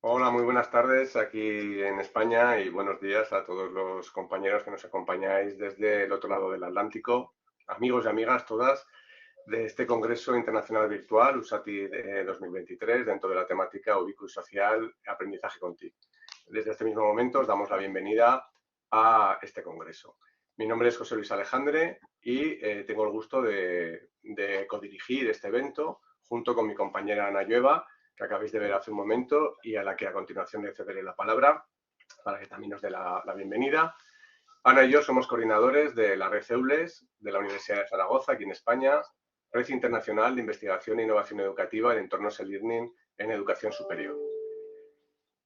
Hola, muy buenas tardes aquí en España y buenos días a todos los compañeros que nos acompañáis desde el otro lado del Atlántico, amigos y amigas todas de este Congreso Internacional Virtual USATI de 2023 dentro de la temática Ubiquity Social, Aprendizaje Contigo. Desde este mismo momento os damos la bienvenida a este Congreso. Mi nombre es José Luis Alejandre y tengo el gusto de codirigir este evento junto con mi compañera Ana Llueva, que acabáis de ver hace un momento y a la que a continuación le cederé la palabra para que también nos dé la bienvenida. Ana y yo somos coordinadores de la red EULES de la Universidad de Zaragoza, aquí en España, Red Internacional de Investigación e Innovación Educativa en entornos e-learning en educación superior.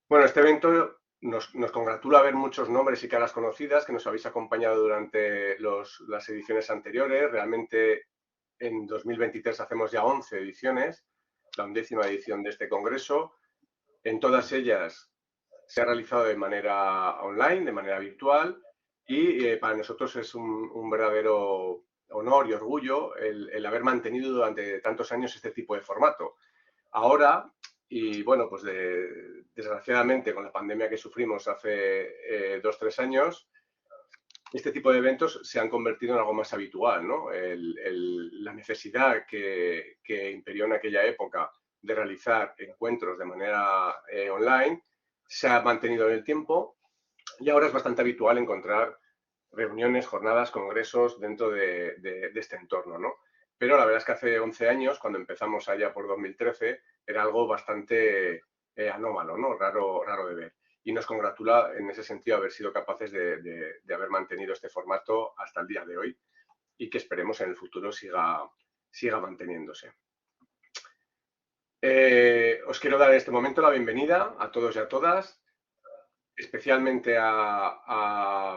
Bueno, este evento nos congratula ver muchos nombres y caras conocidas que nos habéis acompañado durante las ediciones anteriores. Realmente en 2023 hacemos ya 11 ediciones, la 11ª edición de este congreso. En todas ellas se ha realizado de manera online, de manera virtual, y para nosotros es un verdadero honor y orgullo el haber mantenido durante tantos años este tipo de formato. Ahora, y bueno, pues desgraciadamente con la pandemia que sufrimos hace 2-3 años, este tipo de eventos se han convertido en algo más habitual, ¿no? La necesidad que imperió en aquella época de realizar encuentros de manera online se ha mantenido en el tiempo y ahora es bastante habitual encontrar reuniones, jornadas, congresos dentro de este entorno, ¿no? Pero la verdad es que hace 11 años, cuando empezamos allá por 2013, era algo bastante anómalo, ¿no? Raro de ver. Y nos congratula en ese sentido haber sido capaces de haber mantenido este formato hasta el día de hoy y que esperemos en el futuro siga manteniéndose. Os quiero dar en este momento la bienvenida a todos y a todas, especialmente a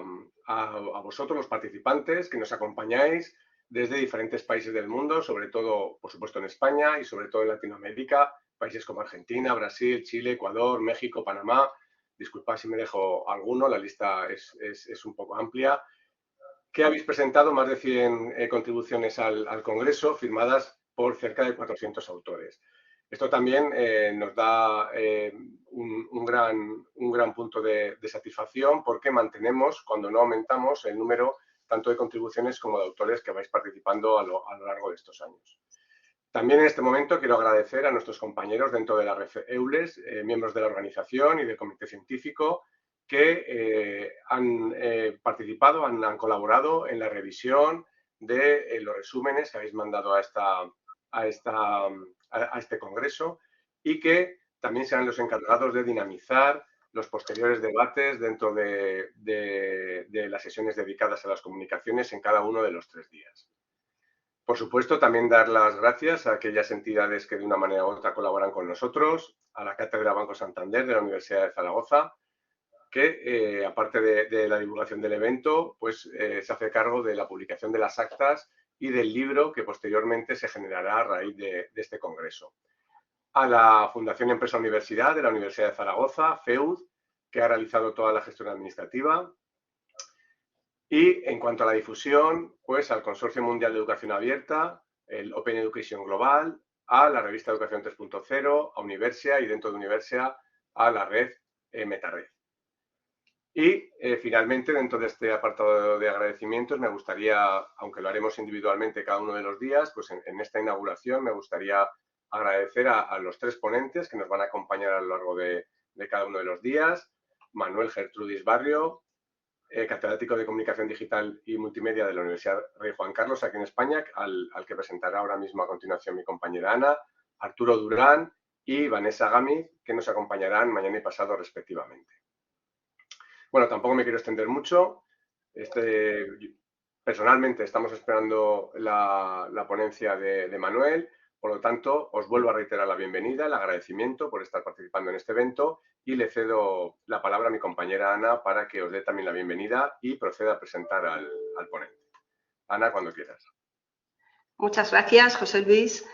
vosotros, los participantes, que nos acompañáis desde diferentes países del mundo, sobre todo, por supuesto, en España y sobre todo en Latinoamérica, países como Argentina, Brasil, Chile, Ecuador, México, Panamá. Disculpad si me dejo alguno, la lista es un poco amplia. Que habéis presentado más de 100 contribuciones al Congreso, firmadas por cerca de 400 autores. Esto también nos da un gran punto de satisfacción porque mantenemos, cuando no aumentamos, el número tanto de contribuciones como de autores que vais participando a lo largo de estos años. También en este momento quiero agradecer a nuestros compañeros dentro de la red EULES, miembros de la organización y del comité científico, que han participado, han colaborado en la revisión de los resúmenes que habéis mandado a este congreso y que también serán los encargados de dinamizar los posteriores debates dentro de las sesiones dedicadas a las comunicaciones en cada uno de los 3 días. Por supuesto, también dar las gracias a aquellas entidades que de una manera u otra colaboran con nosotros, a la Cátedra Banco Santander de la Universidad de Zaragoza, que aparte de la divulgación del evento, pues se hace cargo de la publicación de las actas y del libro que posteriormente se generará a raíz de este congreso. A la Fundación Empresa Universidad de la Universidad de Zaragoza, FEUD, que ha realizado toda la gestión administrativa. Y en cuanto a la difusión, pues al Consorcio Mundial de Educación Abierta, el Open Education Global, a la revista Educación 3.0, a Universia y dentro de Universia a la red MetaRed. Y finalmente, dentro de este apartado de agradecimientos, me gustaría, aunque lo haremos individualmente cada uno de los días, pues en esta inauguración me gustaría agradecer a los 3 ponentes que nos van a acompañar a lo largo de cada uno de los días. Manuel Gertrudis Barrio, catedrático de Comunicación Digital y Multimedia de la Universidad Rey Juan Carlos, aquí en España, al que presentará ahora mismo a continuación mi compañera Ana, Arturo Durán y Vanessa Gámez, que nos acompañarán mañana y pasado respectivamente. Bueno, tampoco me quiero extender mucho. Personalmente estamos esperando la ponencia de Manuel. Por lo tanto, os vuelvo a reiterar la bienvenida, el agradecimiento por estar participando en este evento y le cedo la palabra a mi compañera Ana para que os dé también la bienvenida y proceda a presentar al ponente. Ana, cuando quieras. Muchas gracias, José Luis.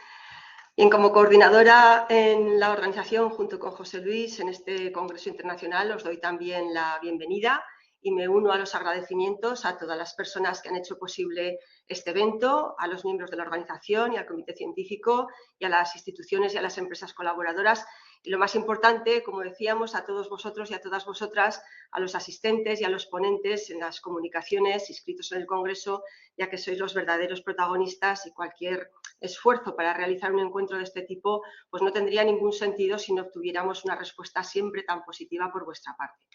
Bien, como coordinadora en la organización, junto con José Luis, en este Congreso Internacional, os doy también la bienvenida y me uno a los agradecimientos a todas las personas que han hecho posible este evento, a los miembros de la organización y al comité científico y a las instituciones y a las empresas colaboradoras Y lo más importante, como decíamos, a todos vosotros y a todas vosotras, a los asistentes y a los ponentes en las comunicaciones inscritos en el Congreso, ya que sois los verdaderos protagonistas y cualquier esfuerzo para realizar un encuentro de este tipo pues no tendría ningún sentido si no obtuviéramos una respuesta siempre tan positiva por vuestra parte.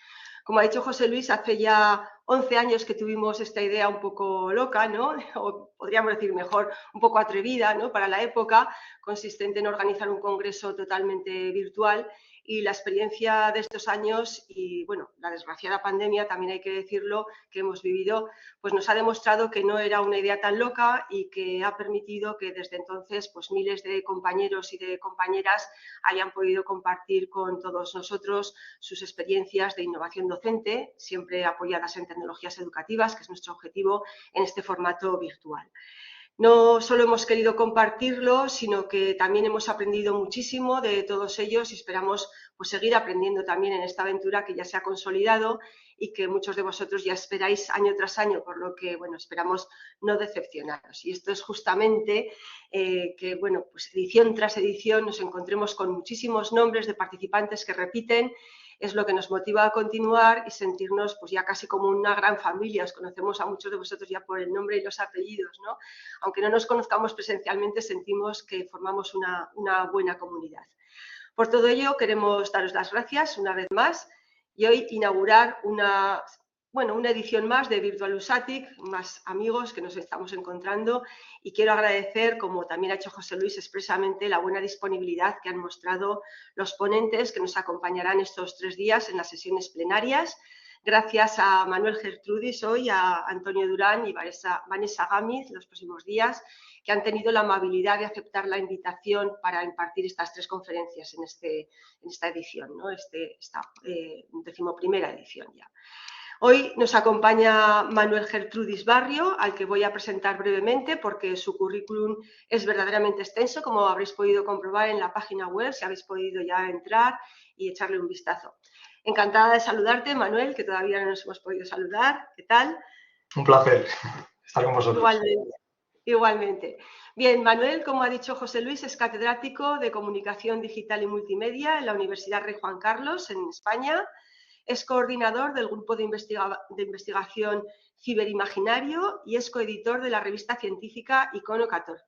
Como ha dicho José Luis, hace ya 11 años que tuvimos esta idea un poco loca, ¿no? O podríamos decir mejor, un poco atrevida, ¿no? Para la época, consistente en organizar un congreso totalmente virtual, y la experiencia de estos años y, bueno, la desgraciada pandemia, también hay que decirlo, que hemos vivido, pues nos ha demostrado que no era una idea tan loca y que ha permitido que desde entonces pues miles de compañeros y de compañeras hayan podido compartir con todos nosotros sus experiencias de innovación docente, siempre apoyadas en tecnologías educativas, que es nuestro objetivo en este formato virtual. No solo hemos querido compartirlo, sino que también hemos aprendido muchísimo de todos ellos y esperamos pues, seguir aprendiendo también en esta aventura que ya se ha consolidado y que muchos de vosotros ya esperáis año tras año, por lo que bueno, esperamos no decepcionaros. Y esto es justamente que bueno, pues edición tras edición nos encontremos con muchísimos nombres de participantes que repiten. Es lo que nos motiva a continuar y sentirnos pues ya casi como una gran familia. Os conocemos a muchos de vosotros ya por el nombre y los apellidos, ¿no? Aunque no nos conozcamos presencialmente, sentimos que formamos una buena comunidad. Por todo ello, queremos daros las gracias una vez más y hoy inaugurar una edición más de Virtual USATIC, más amigos que nos estamos encontrando, y quiero agradecer, como también ha hecho José Luis expresamente, la buena disponibilidad que han mostrado los ponentes que nos acompañarán estos 3 días en las sesiones plenarias. Gracias a Manuel Gertrudis hoy, a Antonio Durán y Vanessa Gámez los próximos días, que han tenido la amabilidad de aceptar la invitación para impartir estas 3 conferencias en esta edición, ¿no? Esta 11ª edición ya. Hoy nos acompaña Manuel Gertrudis Barrio, al que voy a presentar brevemente porque su currículum es verdaderamente extenso, como habréis podido comprobar en la página web, si habéis podido ya entrar y echarle un vistazo. Encantada de saludarte, Manuel, que todavía no nos hemos podido saludar. ¿Qué tal? Un placer estar con vosotros. Igualmente. Bien, Manuel, como ha dicho José Luis, es catedrático de Comunicación Digital y Multimedia en la Universidad Rey Juan Carlos, en España. Es coordinador del Grupo de Investigación Ciberimaginario y es coeditor de la revista científica Icono 14.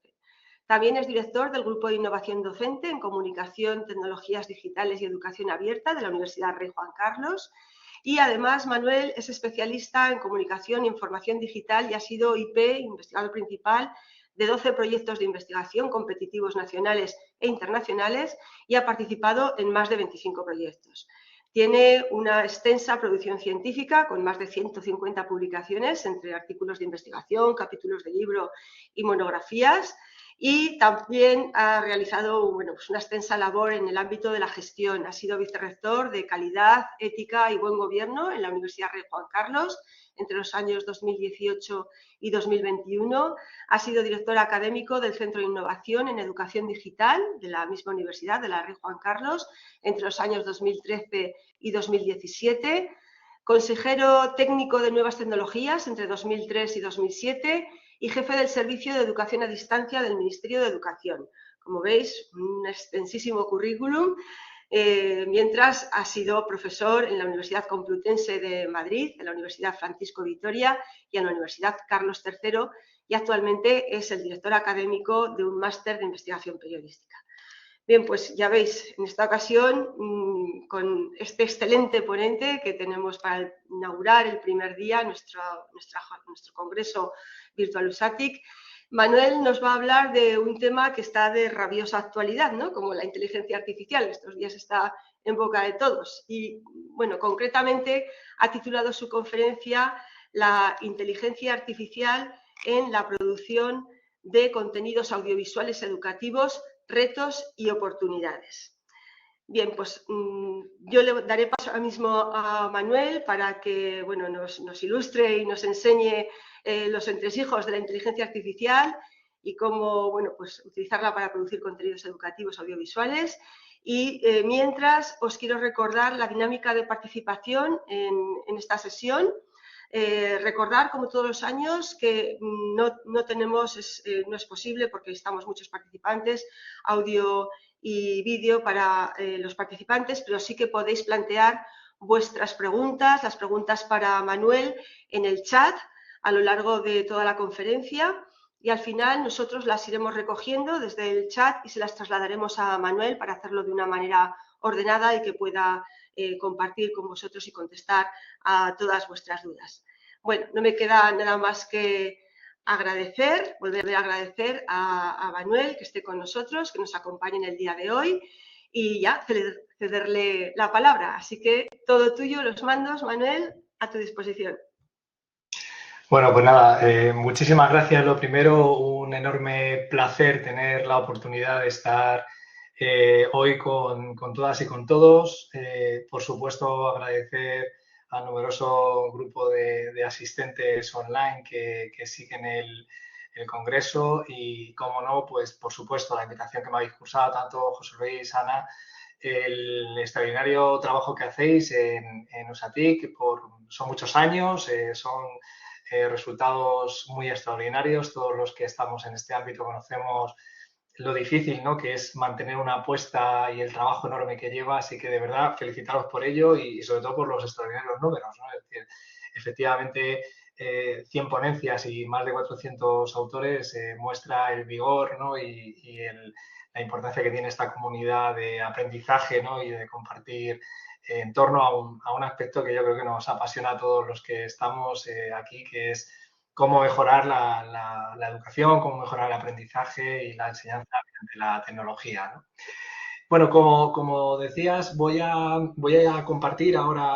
También es director del Grupo de Innovación Docente en Comunicación, Tecnologías Digitales y Educación Abierta de la Universidad Rey Juan Carlos. Y además, Manuel es especialista en Comunicación e Información Digital y ha sido IP, investigador principal, de 12 proyectos de investigación competitivos nacionales e internacionales y ha participado en más de 25 proyectos. Tiene una extensa producción científica con más de 150 publicaciones entre artículos de investigación, capítulos de libro y monografías. Y también ha realizado pues una extensa labor en el ámbito de la gestión. Ha sido vicerrector de Calidad, Ética y Buen Gobierno en la Universidad Rey Juan Carlos entre los años 2018 y 2021. Ha sido director académico del Centro de Innovación en Educación Digital de la misma Universidad de la Rey Juan Carlos entre los años 2013 y 2017. Consejero técnico de Nuevas Tecnologías entre 2003 y 2007 y jefe del Servicio de Educación a Distancia del Ministerio de Educación. Como veis, un extensísimo currículum, mientras ha sido profesor en la Universidad Complutense de Madrid, en la Universidad Francisco Vitoria y en la Universidad Carlos III, y actualmente es el director académico de un máster de investigación periodística. Bien, pues ya veis, en esta ocasión, con este excelente ponente que tenemos para inaugurar el primer día nuestro congreso Virtual USATIC, Manuel nos va a hablar de un tema que está de rabiosa actualidad, ¿no? Como la inteligencia artificial. Estos días está en boca de todos. Y, bueno, concretamente ha titulado su conferencia La inteligencia artificial en la producción de contenidos audiovisuales educativos, retos y oportunidades. Bien, pues yo le daré paso ahora mismo a Manuel para que bueno, nos ilustre y nos enseñe los entresijos de la inteligencia artificial y cómo bueno, pues, utilizarla para producir contenidos educativos audiovisuales. Y mientras os quiero recordar la dinámica de participación en esta sesión. Recordar, como todos los años, que no es posible, porque estamos muchos participantes, audio y vídeo para los participantes, pero sí que podéis plantear vuestras preguntas, las preguntas para Manuel en el chat a lo largo de toda la conferencia, y al final nosotros las iremos recogiendo desde el chat y se las trasladaremos a Manuel para hacerlo de una manera ordenada y que pueda compartir con vosotros y contestar a todas vuestras dudas. Bueno, no me queda nada más que volver a agradecer a Manuel que esté con nosotros, que nos acompañe en el día de hoy y ya cederle la palabra. Así que todo tuyo, los mandos, Manuel, a tu disposición. Bueno, pues nada, muchísimas gracias. Lo primero, un enorme placer tener la oportunidad de estar hoy con todas y con todos. Por supuesto, agradecer al numeroso grupo de asistentes online que siguen el Congreso y, como no, pues por supuesto la invitación que me habéis cursado, tanto José Luis, Ana, el extraordinario trabajo que hacéis en USATIC, son muchos años, son resultados muy extraordinarios. Todos los que estamos en este ámbito conocemos lo difícil, ¿no?, que es mantener una apuesta y el trabajo enorme que lleva, así que de verdad felicitaros por ello y sobre todo por los extraordinarios números, ¿no? Es decir, efectivamente 100 ponencias y más de 400 autores muestra el vigor, ¿no?, y la importancia que tiene esta comunidad de aprendizaje, ¿no?, y de compartir en torno a un aspecto que yo creo que nos apasiona a todos los que estamos aquí, que es cómo mejorar la educación, cómo mejorar el aprendizaje y la enseñanza mediante la tecnología, ¿no? Bueno, como decías, voy a compartir ahora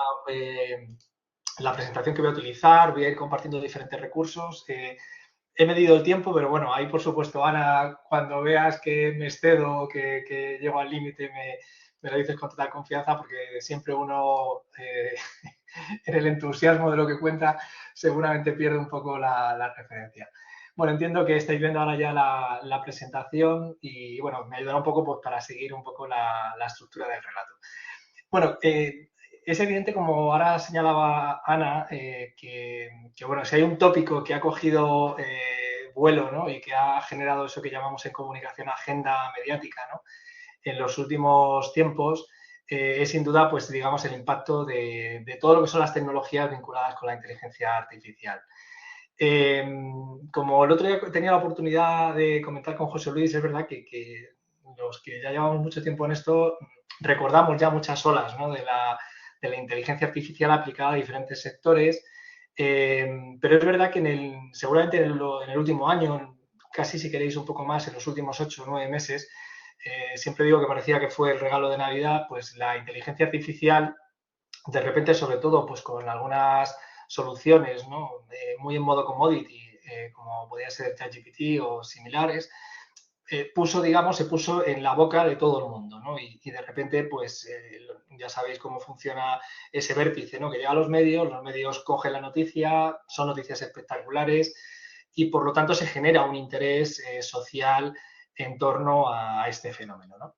la presentación que voy a utilizar, voy a ir compartiendo diferentes recursos. He medido el tiempo, pero bueno, ahí por supuesto, Ana, cuando veas que me excedo, que llego al límite, me lo dices con total confianza, porque siempre uno, en el entusiasmo de lo que cuenta, seguramente pierde un poco la referencia. Bueno, entiendo que estáis viendo ahora ya la presentación y, bueno, me ayudará un poco pues, para seguir un poco la estructura del relato. Bueno, es evidente, como ahora señalaba Ana, que, bueno, si hay un tópico que ha cogido vuelo, ¿no?, y que ha generado eso que llamamos en comunicación agenda mediática, ¿no?, en los últimos tiempos, es sin duda, pues digamos, el impacto de todo lo que son las tecnologías vinculadas con la inteligencia artificial. Como el otro día tenía la oportunidad de comentar con José Luis, es verdad que los que ya llevamos mucho tiempo en esto recordamos ya muchas olas, ¿no?, de la inteligencia artificial aplicada a diferentes sectores, pero es verdad que seguramente en el último año, casi si queréis un poco más, en los últimos 8 o 9 meses, siempre digo que parecía que fue el regalo de Navidad, pues la inteligencia artificial, de repente, sobre todo pues con algunas soluciones, ¿no?, muy en modo commodity, como podía ser ChatGPT o similares, se puso en la boca de todo el mundo, ¿no? Y de repente, pues ya sabéis cómo funciona ese vértice, ¿no?, que llega a los medios cogen la noticia, son noticias espectaculares y por lo tanto se genera un interés social en torno a este fenómeno, ¿no?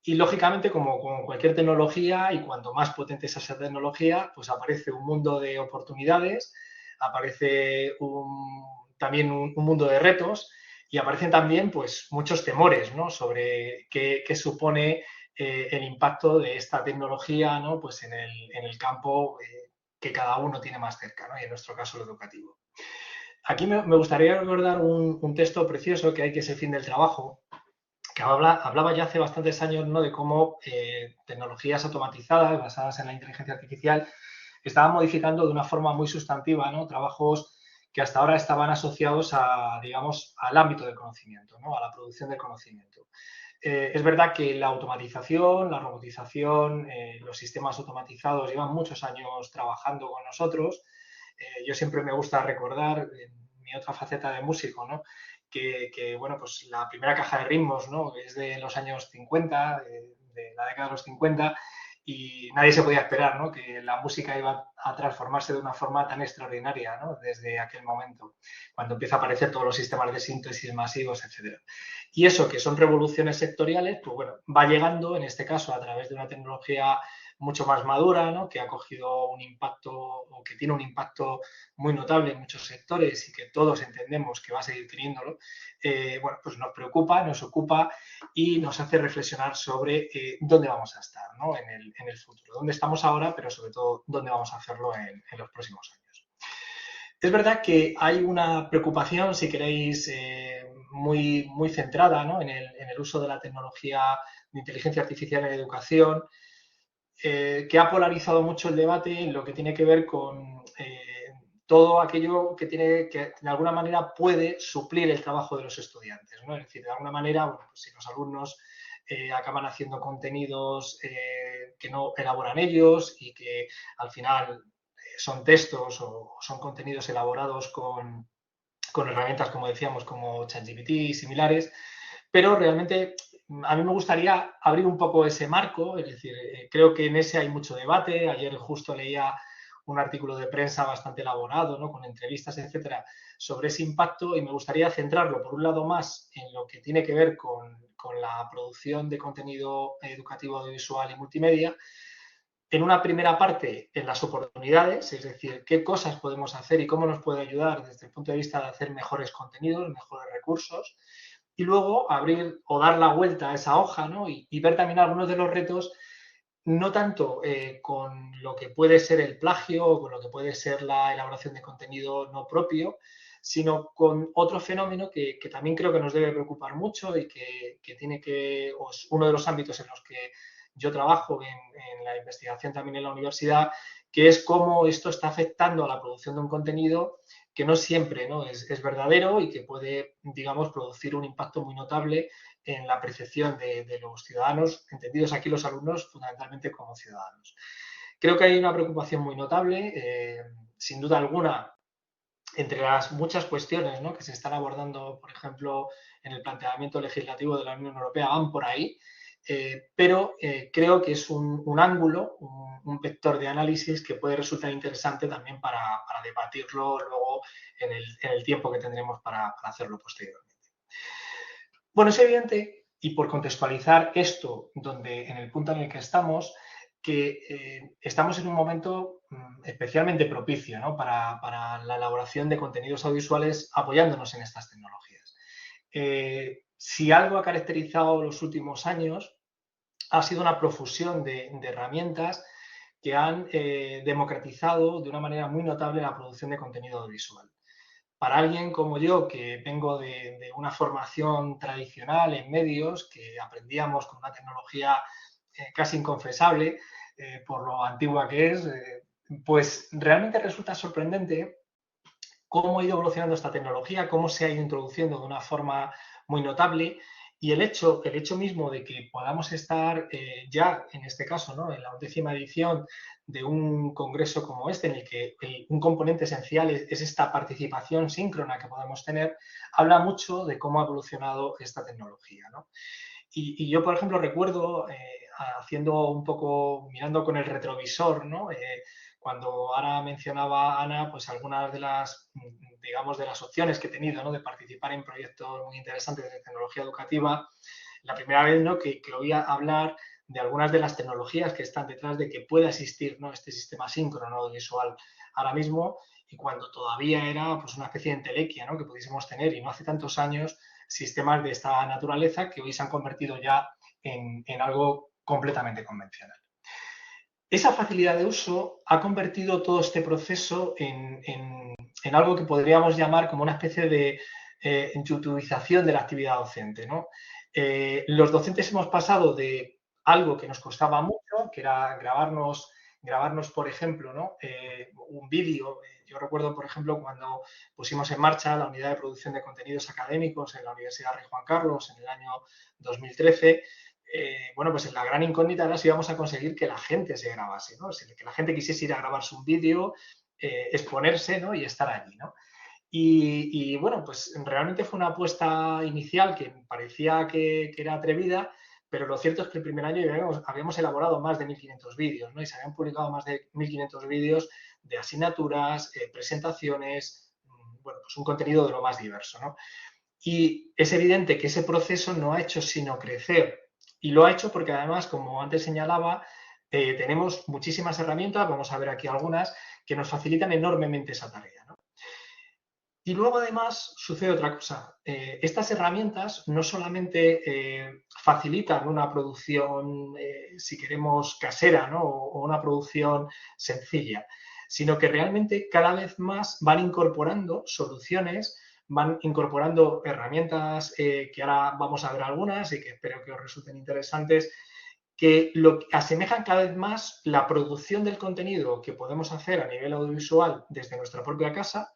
Y lógicamente, como con cualquier tecnología, y cuanto más potente es esa tecnología, pues aparece un mundo de oportunidades, aparece también un mundo de retos y aparecen también pues muchos temores, ¿no?, sobre qué supone el impacto de esta tecnología, ¿no?, pues en el campo que cada uno tiene más cerca, ¿no?, y en nuestro caso el educativo. Aquí me gustaría recordar un texto precioso que hay, que es El fin del trabajo, que hablaba ya hace bastantes años, ¿no?, de cómo tecnologías automatizadas basadas en la inteligencia artificial estaban modificando de una forma muy sustantiva, ¿no?, trabajos que hasta ahora estaban asociados digamos, al ámbito del conocimiento, ¿no?, a la producción del conocimiento. Es verdad que la automatización, la robotización, los sistemas automatizados llevan muchos años trabajando con nosotros. Yo siempre me gusta recordar mi otra faceta de músico, ¿no?, que bueno, pues la primera caja de ritmos, ¿no?, es de los años 50, de la década de los 50, y nadie se podía esperar, ¿no?, que la música iba a transformarse de una forma tan extraordinaria, ¿no?, desde aquel momento, cuando empieza a aparecer todos los sistemas de síntesis masivos, etc. Y eso, que son revoluciones sectoriales, pues bueno, va llegando, en este caso, a través de una tecnología mucho más madura, ¿no? Que ha cogido un impacto o que tiene un impacto muy notable en muchos sectores y que todos entendemos que va a seguir teniéndolo, bueno, pues nos preocupa, nos ocupa y nos hace reflexionar sobre dónde vamos a estar, ¿no? en el futuro, dónde estamos ahora, pero sobre todo dónde vamos a hacerlo en los próximos años. Es verdad que hay una preocupación, si queréis, muy, muy centrada, ¿no? en el uso de la tecnología de inteligencia artificial en educación, que ha polarizado mucho el debate en lo que tiene que ver con todo aquello que de alguna manera puede suplir el trabajo de los estudiantes, ¿no? Es decir, de alguna manera, bueno, pues si los alumnos acaban haciendo contenidos que no elaboran ellos y que al final son textos o son contenidos elaborados con herramientas, como decíamos, como ChatGPT y similares, pero realmente a mí me gustaría abrir un poco ese marco, es decir, creo que en ese hay mucho debate. Ayer justo leía un artículo de prensa bastante elaborado, ¿no? Con entrevistas, etcétera, sobre ese impacto, y me gustaría centrarlo, por un lado, más en lo que tiene que ver con la producción de contenido educativo, audiovisual y multimedia. En una primera parte, en las oportunidades, es decir, qué cosas podemos hacer y cómo nos puede ayudar desde el punto de vista de hacer mejores contenidos, mejores recursos, y luego abrir o dar la vuelta a esa hoja, ¿no? y ver también algunos de los retos, no tanto con lo que puede ser el plagio o con lo que puede ser la elaboración de contenido no propio, sino con otro fenómeno que también creo que nos debe preocupar mucho y que tiene que, o es uno de los ámbitos en los que yo trabajo en la investigación también en la universidad, que es cómo esto está afectando a la producción de un contenido que no siempre, ¿no? Es verdadero y que puede, digamos, producir un impacto muy notable en la percepción de los ciudadanos, entendidos aquí los alumnos fundamentalmente como ciudadanos. Creo que hay una preocupación muy notable, sin duda alguna, entre las muchas cuestiones, ¿no? Que se están abordando, por ejemplo, en el planteamiento legislativo de la Unión Europea, van por ahí, pero creo que es un ángulo, un vector de análisis que puede resultar interesante también para debatirlo luego en el tiempo que tendremos para hacerlo posteriormente. Bueno, es evidente, y por contextualizar esto, donde en el punto en el que estamos, que estamos en un momento especialmente propicio, ¿no? para la elaboración de contenidos audiovisuales apoyándonos en estas tecnologías. Si algo ha caracterizado los últimos años, ha sido una profusión de herramientas que han democratizado de una manera muy notable la producción de contenido audiovisual. Para alguien como yo, que vengo de una formación tradicional en medios, que aprendíamos con una tecnología casi inconfesable por lo antigua que es, pues realmente resulta sorprendente cómo ha ido evolucionando esta tecnología, cómo se ha ido introduciendo de una forma muy notable, y el hecho mismo de que podamos estar ya, en este caso, ¿no? en la 11ª edición de un congreso como este, en el que un componente esencial es esta participación síncrona que podemos tener, habla mucho de cómo ha evolucionado esta tecnología, ¿no? Y yo, por ejemplo, recuerdo haciendo un poco, mirando con el retrovisor, ¿no? Cuando Ana mencionaba, pues algunas de las, digamos, de las opciones que he tenido, ¿no? De participar en proyectos muy interesantes de tecnología educativa, la primera vez, ¿no? que oía hablar de algunas de las tecnologías que están detrás de que pueda existir, ¿no? Este sistema síncrono audiovisual ahora mismo, y cuando todavía era pues una especie de entelequia, ¿no? Que pudiésemos tener, y no hace tantos años, sistemas de esta naturaleza que hoy se han convertido ya en algo completamente convencional. Esa facilidad de uso ha convertido todo este proceso en algo que podríamos llamar como una especie de youtubización de la actividad docente, ¿no? Los docentes hemos pasado de algo que nos costaba mucho, que era grabarnos, por ejemplo, ¿no? Un vídeo. Yo recuerdo, por ejemplo, cuando pusimos en marcha la unidad de producción de contenidos académicos en la Universidad Rey Juan Carlos en el año 2013, bueno, pues la gran incógnita era si íbamos a conseguir que la gente se grabase, ¿no? Que la gente quisiese ir a grabarse un vídeo, exponerse, ¿no? Y estar allí, ¿no? Y bueno, pues realmente fue una apuesta inicial que parecía que era atrevida, pero lo cierto es que el primer año habíamos elaborado más de 1.500 vídeos, ¿no? Y se habían publicado más de 1.500 vídeos de asignaturas, presentaciones, bueno, pues un contenido de lo más diverso, ¿no? Y es evidente que ese proceso no ha hecho sino crecer, y lo ha hecho porque además, como antes señalaba, tenemos muchísimas herramientas, vamos a ver aquí algunas, que nos facilitan enormemente esa tarea, ¿no? Y luego, además, sucede otra cosa. Estas herramientas no solamente facilitan una producción, si queremos, casera, ¿no? o una producción sencilla, sino que realmente cada vez más van incorporando soluciones, van incorporando herramientas que ahora vamos a ver algunas y que espero que os resulten interesantes, que asemejan cada vez más la producción del contenido que podemos hacer a nivel audiovisual desde nuestra propia casa,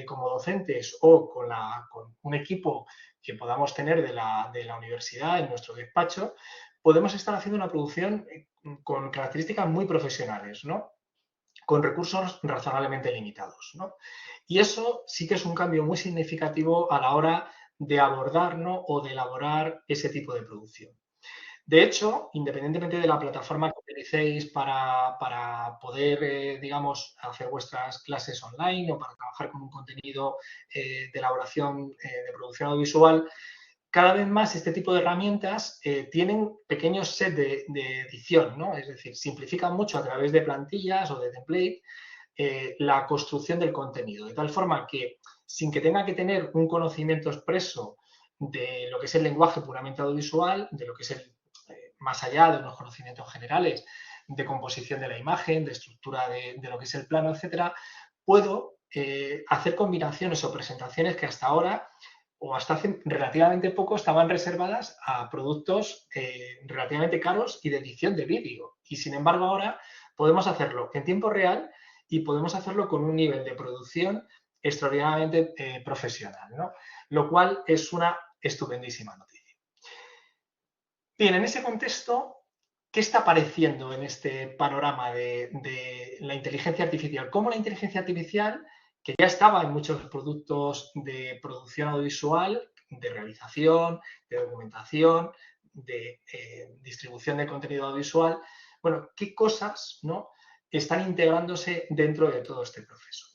como docentes o con un equipo que podamos tener de la universidad en nuestro despacho, podemos estar haciendo una producción con características muy profesionales, ¿no? Con recursos razonablemente limitados, ¿no? Y eso sí que es un cambio muy significativo a la hora de abordar, ¿no? o de elaborar ese tipo de producción. De hecho, independientemente de la plataforma que utilicéis para poder, digamos, hacer vuestras clases online o para trabajar con un contenido de elaboración de producción audiovisual, cada vez más este tipo de herramientas tienen pequeños sets de edición, ¿no? Es decir, simplifican mucho a través de plantillas o de template la construcción del contenido, de tal forma que sin que tenga que tener un conocimiento expreso de lo que es el lenguaje puramente audiovisual, de lo que es más allá de unos conocimientos generales de composición de la imagen, de estructura de lo que es el plano, etcétera, puedo hacer combinaciones o presentaciones que hasta ahora o hasta hace relativamente poco estaban reservadas a productos relativamente caros y de edición de vídeo. Y sin embargo ahora podemos hacerlo en tiempo real y podemos hacerlo con un nivel de producción extraordinariamente profesional, ¿no? Lo cual es una estupendísima noticia. Bien, en ese contexto, ¿qué está apareciendo en este panorama de la inteligencia artificial? ¿Cómo la inteligencia artificial, que ya estaba en muchos productos de producción audiovisual, de realización, de documentación, de distribución de contenido audiovisual, bueno, qué cosas, ¿no?, están integrándose dentro de todo este proceso?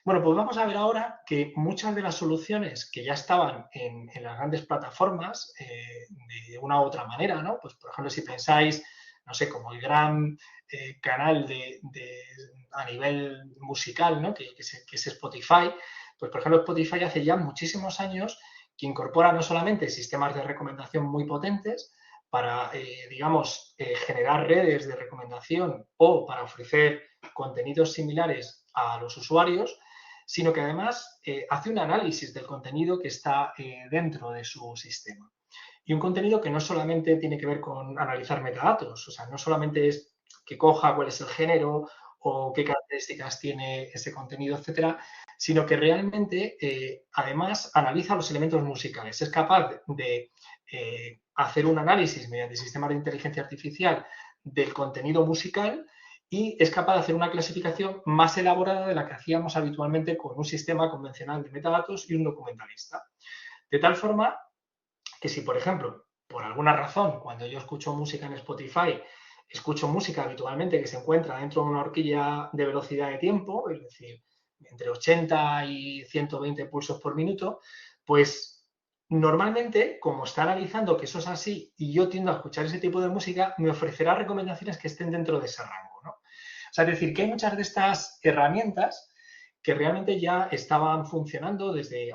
Bueno, pues vamos a ver ahora que muchas de las soluciones que ya estaban en las grandes plataformas, de una u otra manera, ¿no? Pues, por ejemplo, si pensáis, no sé, como el gran canal a nivel musical, ¿no? que es Spotify, pues, por ejemplo, Spotify hace ya muchísimos años que incorpora no solamente sistemas de recomendación muy potentes para, digamos, generar redes de recomendación o para ofrecer contenidos similares a los usuarios, sino que además hace un análisis del contenido que está dentro de su sistema. Y un contenido que no solamente tiene que ver con analizar metadatos, o sea, no solamente es que coja cuál es el género o qué características tiene ese contenido, etcétera, sino que realmente además analiza los elementos musicales. Es capaz de hacer un análisis mediante sistemas de inteligencia artificial del contenido musical y es capaz de hacer una clasificación más elaborada de la que hacíamos habitualmente con un sistema convencional de metadatos y un documentalista. De tal forma que si, por ejemplo, por alguna razón, cuando yo escucho música en Spotify, escucho música habitualmente que se encuentra dentro de una horquilla de velocidad de tiempo, es decir, entre 80 y 120 pulsos por minuto, pues normalmente, como está analizando que eso es así y yo tiendo a escuchar ese tipo de música, me ofrecerá recomendaciones que estén dentro de ese rango, ¿no? O sea, es decir, que hay muchas de estas herramientas que realmente ya estaban funcionando desde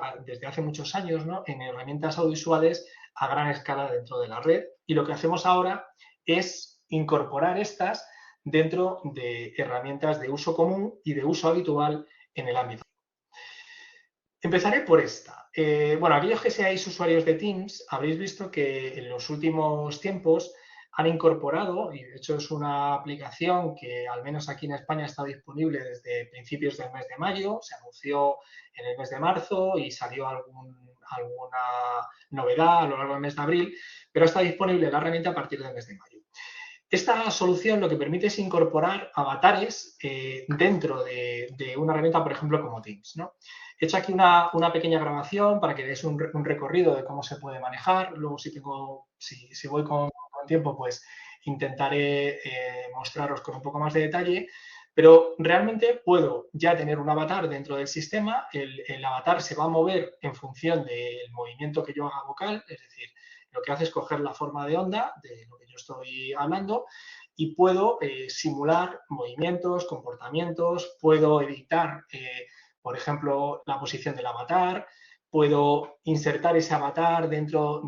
hace muchos años, ¿no?, en herramientas audiovisuales a gran escala dentro de la red. Y lo que hacemos ahora es incorporar estas dentro de herramientas de uso común y de uso habitual en el ámbito. Empezaré por esta. Bueno, aquellos que seáis usuarios de Teams habréis visto que en los últimos tiempos han incorporado, y de hecho es una aplicación que al menos aquí en España está disponible desde principios del mes de mayo, se anunció en el mes de marzo y salió alguna novedad a lo largo del mes de abril, pero está disponible la herramienta a partir del mes de mayo. Esta solución lo que permite es incorporar avatares dentro de una herramienta, por ejemplo, como Teams, ¿no? He hecho aquí una pequeña grabación para que veáis un recorrido de cómo se puede manejar. Luego, si voy con tiempo, pues intentaré mostraros con un poco más de detalle. Pero realmente puedo ya tener un avatar dentro del sistema. El avatar se va a mover en función del movimiento que yo haga vocal, es decir, lo que hace es coger la forma de onda de lo que yo estoy hablando y puedo simular movimientos, comportamientos, puedo editar, por ejemplo, la posición del avatar, puedo insertar ese avatar dentro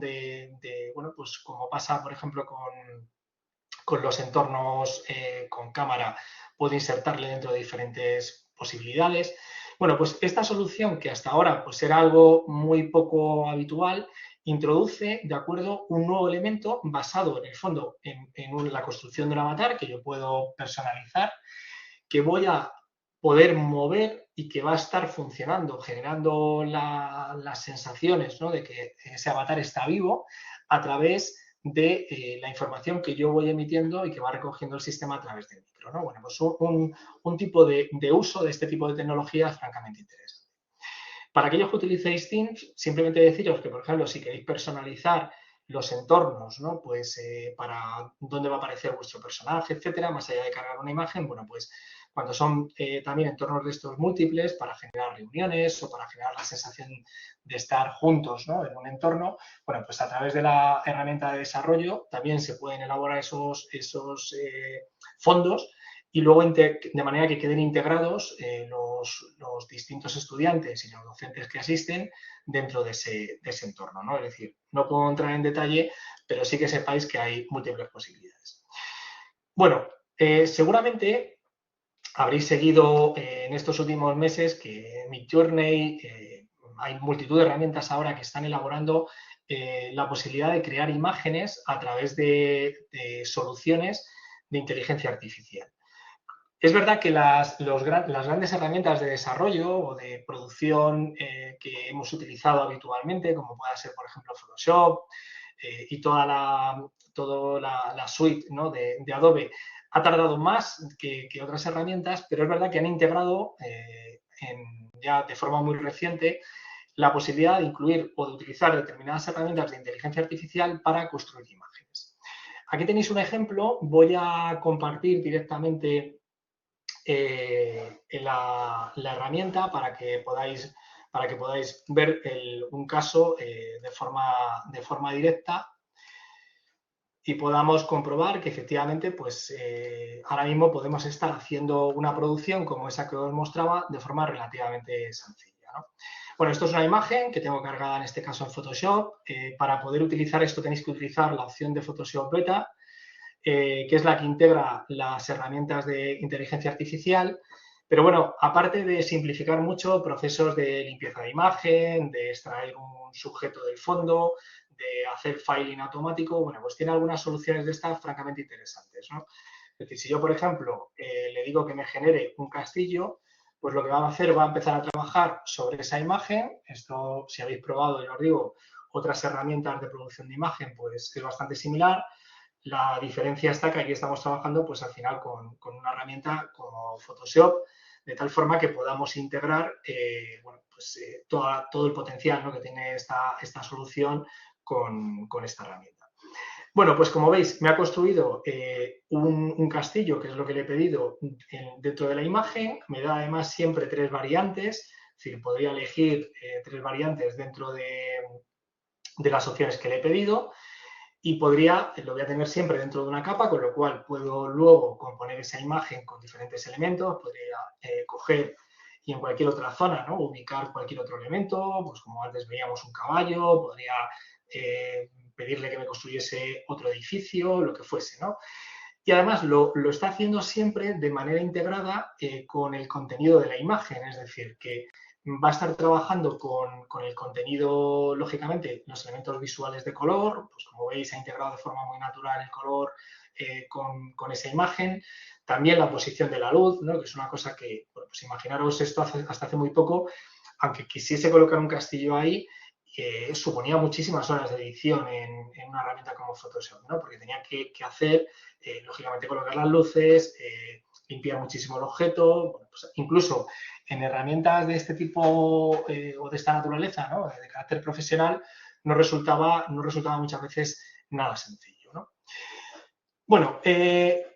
bueno, pues como pasa, por ejemplo, con los entornos con cámara, puedo insertarle dentro de diferentes posibilidades. Bueno, pues esta solución, que hasta ahora pues era algo muy poco habitual, introduce, de acuerdo, un nuevo elemento basado en el fondo en la construcción del avatar que yo puedo personalizar, que voy a poder mover y que va a estar funcionando, generando las sensaciones, ¿no?, de que ese avatar está vivo a través de la información que yo voy emitiendo y que va recogiendo el sistema a través del micro, ¿no? Bueno, pues un tipo de uso de este tipo de tecnología francamente interesante. Para aquellos que utilicéis Teams, simplemente deciros que, por ejemplo, si queréis personalizar los entornos, ¿no?, pues para dónde va a aparecer vuestro personaje, etcétera, más allá de cargar una imagen, bueno, pues cuando son también entornos de estos múltiples para generar reuniones o para generar la sensación de estar juntos, ¿no?, en un entorno, bueno, pues a través de la herramienta de desarrollo también se pueden elaborar esos fondos y luego de manera que queden integrados los distintos estudiantes y los docentes que asisten dentro de ese entorno, ¿no? Es decir, no puedo entrar en detalle, pero sí que sepáis que hay múltiples posibilidades. Bueno, seguramente habréis seguido en estos últimos meses que en Midjourney hay multitud de herramientas ahora que están elaborando la posibilidad de crear imágenes a través de soluciones de inteligencia artificial. Es verdad que las grandes herramientas de desarrollo o de producción que hemos utilizado habitualmente, como pueda ser, por ejemplo, Photoshop y toda la suite, ¿no?, de Adobe, ha tardado más que otras herramientas, pero es verdad que han integrado ya de forma muy reciente la posibilidad de incluir o de utilizar determinadas herramientas de inteligencia artificial para construir imágenes. Aquí tenéis un ejemplo. Voy a compartir directamente la herramienta para que podáis ver un caso de forma directa y podamos comprobar que efectivamente pues ahora mismo podemos estar haciendo una producción como esa que os mostraba de forma relativamente sencilla, ¿no? Bueno, esto es una imagen que tengo cargada en este caso en Photoshop. Para poder utilizar esto tenéis que utilizar la opción de Photoshop Beta, que es la que integra las herramientas de inteligencia artificial. Pero bueno, aparte de simplificar mucho procesos de limpieza de imagen, de extraer un sujeto del fondo, de hacer filing automático, bueno, pues tiene algunas soluciones de estas francamente interesantes, ¿no? Es decir, si yo, por ejemplo, le digo que me genere un castillo, pues lo que va a hacer, va a empezar a trabajar sobre esa imagen. Esto, si habéis probado, ya os digo, otras herramientas de producción de imagen, pues es bastante similar. La diferencia está que aquí estamos trabajando pues al final con una herramienta como Photoshop, de tal forma que podamos integrar bueno, pues, todo el potencial, ¿no?, que tiene esta solución con esta herramienta. Bueno, pues como veis, me ha construido un castillo, que es lo que le he pedido dentro de la imagen. Me da además siempre 3 variantes, es decir, podría elegir 3 variantes dentro de las opciones que le he pedido. Y lo voy a tener siempre dentro de una capa, con lo cual puedo luego componer esa imagen con diferentes elementos. Podría coger y en cualquier otra zona, ¿no?, ubicar cualquier otro elemento, pues como antes veíamos un caballo, podría pedirle que me construyese otro edificio, lo que fuese, ¿no? Y además lo está haciendo siempre de manera integrada con el contenido de la imagen, es decir, que va a estar trabajando con el contenido, lógicamente, los elementos visuales de color. Pues como veis, ha integrado de forma muy natural el color con esa imagen. También la posición de la luz, ¿no?, que es una cosa que, bueno, pues imaginaros esto hasta hace muy poco, aunque quisiese colocar un castillo ahí, suponía muchísimas horas de edición en una herramienta como Photoshop, ¿no?, porque tenía que hacer, lógicamente, colocar las luces, limpiar muchísimo el objeto. Bueno, pues incluso en herramientas de este tipo o de esta naturaleza, ¿no?, de carácter profesional, no resultaba muchas veces nada sencillo, ¿no? Bueno, ¿qué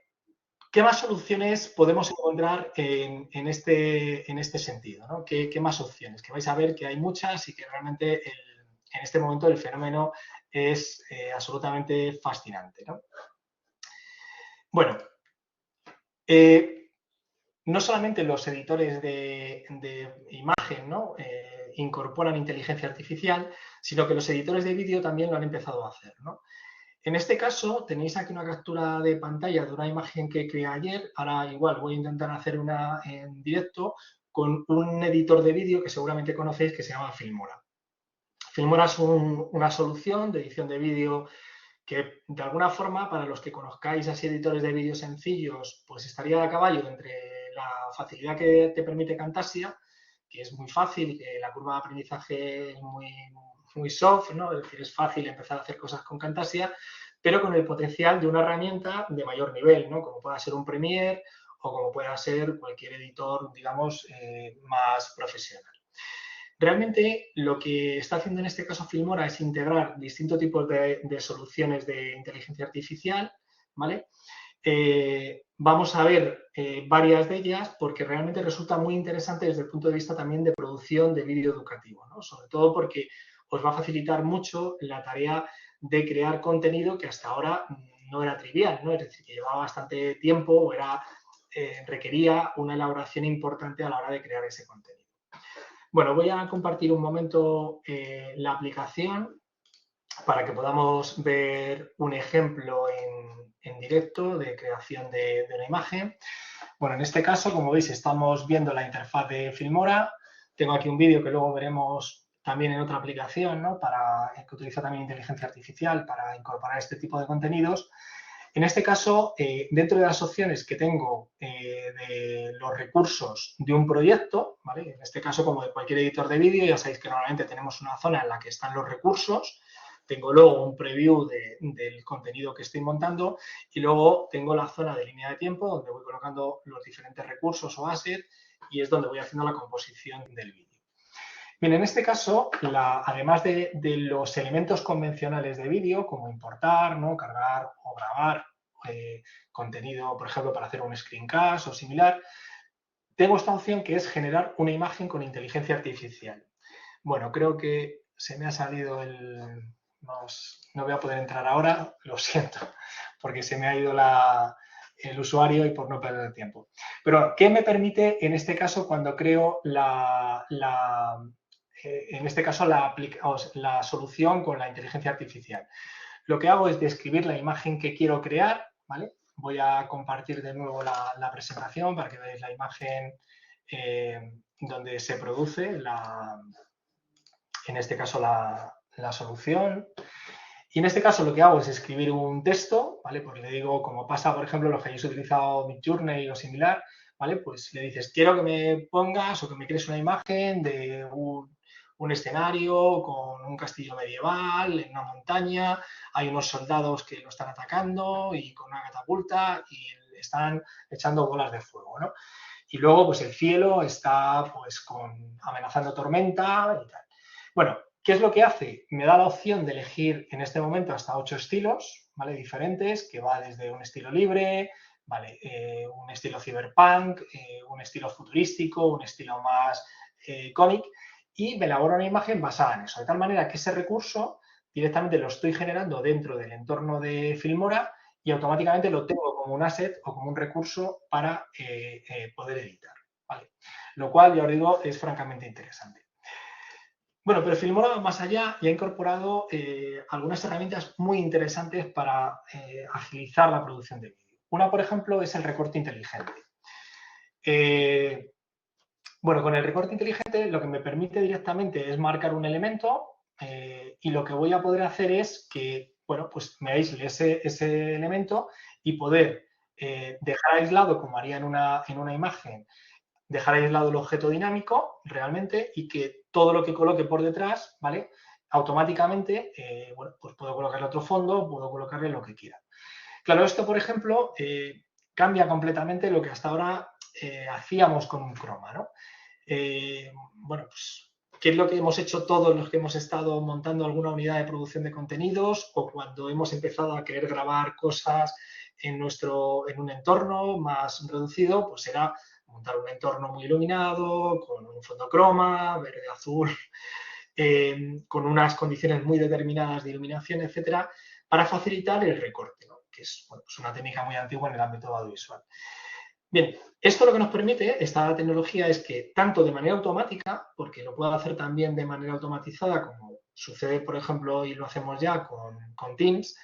más soluciones podemos encontrar en este sentido, ¿no? ¿Qué más opciones? Que vais a ver que hay muchas y que realmente en este momento el fenómeno es absolutamente fascinante, ¿no? Bueno, no solamente los editores de imagen, ¿no? Incorporan inteligencia artificial, sino que los editores de vídeo también lo han empezado a hacer, ¿no? En este caso, tenéis aquí una captura de pantalla de una imagen que creé ayer. Ahora igual voy a intentar hacer una en directo con un editor de vídeo que seguramente conocéis que se llama Filmora. Filmora es una solución de edición de vídeo que, de alguna forma, para los que conozcáis así editores de vídeo sencillos, pues estaría a caballo entre la facilidad que te permite Camtasia, que es muy fácil y que la curva de aprendizaje es muy soft, ¿no? Es decir, es fácil empezar a hacer cosas con Camtasia, pero con el potencial de una herramienta de mayor nivel, ¿no? Como pueda ser un Premiere o como pueda ser cualquier editor, digamos, más profesional. Realmente lo que está haciendo en este caso Filmora es integrar distintos tipos de soluciones de inteligencia artificial, ¿vale? Vamos a ver varias de ellas porque realmente resulta muy interesante desde el punto de vista también de producción de vídeo educativo, ¿no? Sobre todo porque os va a facilitar mucho la tarea de crear contenido que hasta ahora no era trivial, ¿no? Es decir, que llevaba bastante tiempo o requería una elaboración importante a la hora de crear ese contenido. Bueno, voy a compartir un momento la aplicación para que podamos ver un ejemplo en directo de creación de una imagen. Bueno, en este caso, como veis, estamos viendo la interfaz de Filmora. Tengo aquí un vídeo que luego veremos también en otra aplicación, ¿no? Que utiliza también inteligencia artificial para incorporar este tipo de contenidos. En este caso, dentro de las opciones que tengo de los recursos de un proyecto, ¿vale? En este caso, como de cualquier editor de vídeo, ya sabéis que normalmente tenemos una zona en la que están los recursos, tengo luego un preview del contenido que estoy montando y luego tengo la zona de línea de tiempo donde voy colocando los diferentes recursos o assets y es donde voy haciendo la composición del vídeo. Bien, en este caso, además de los elementos convencionales de vídeo, como importar, ¿no? Cargar o grabar contenido, por ejemplo, para hacer un screencast o similar, tengo esta opción que es generar una imagen con inteligencia artificial. Bueno, creo que se me ha salido no voy a poder entrar ahora, lo siento, porque se me ha ido el usuario y por no perder tiempo. Pero, ¿qué me permite en este caso cuando creo en este caso la solución con la inteligencia artificial? Lo que hago es describir la imagen que quiero crear, ¿vale? Voy a compartir de nuevo la presentación para que veáis la imagen donde se produce, en este caso, la solución. Y en este caso lo que hago es escribir un texto, ¿vale? Pues le digo, como pasa, por ejemplo, los que hayáis utilizado Midjourney o similar, ¿vale? Pues le dices, quiero que me pongas o que me crees una imagen de un escenario con un castillo medieval en una montaña, hay unos soldados que lo están atacando y con una catapulta y están echando bolas de fuego, ¿no? Y luego, pues el cielo está, pues, amenazando tormenta y tal. Bueno, ¿qué es lo que hace? Me da la opción de elegir en este momento hasta 8 estilos, ¿vale? Diferentes, que va desde un estilo libre, ¿vale? Un estilo cyberpunk, un estilo futurístico, un estilo más cómic, y me elabora una imagen basada en eso, de tal manera que ese recurso directamente lo estoy generando dentro del entorno de Filmora y automáticamente lo tengo como un asset o como un recurso para poder editar, ¿vale? Lo cual, ya os digo, es francamente interesante. Bueno, pero Filmora va más allá y ha incorporado algunas herramientas muy interesantes para agilizar la producción de vídeo. Una, por ejemplo, es el recorte inteligente. Bueno, con el recorte inteligente lo que me permite directamente es marcar un elemento y lo que voy a poder hacer es que, bueno, pues me aísle ese elemento y poder dejar aislado, como haría en una imagen, dejar aislado el objeto dinámico realmente y que todo lo que coloque por detrás, ¿vale? Automáticamente, bueno, pues puedo colocarle otro fondo, puedo colocarle lo que quiera. Claro, esto, por ejemplo, cambia completamente lo que hasta ahora hacíamos con un croma, ¿no? Bueno, pues, ¿qué es lo que hemos hecho todos los que hemos estado montando alguna unidad de producción de contenidos o cuando hemos empezado a querer grabar cosas en un entorno más reducido? Pues era montar un entorno muy iluminado, con un fondo croma, verde, azul, con unas condiciones muy determinadas de iluminación, etcétera, para facilitar el recorte, ¿no? que es bueno, pues una técnica muy antigua en el ámbito audiovisual. Bien, esto lo que nos permite, esta tecnología, es que tanto de manera automática, porque lo puedo hacer también de manera automatizada, como sucede, por ejemplo, y lo hacemos ya con Teams,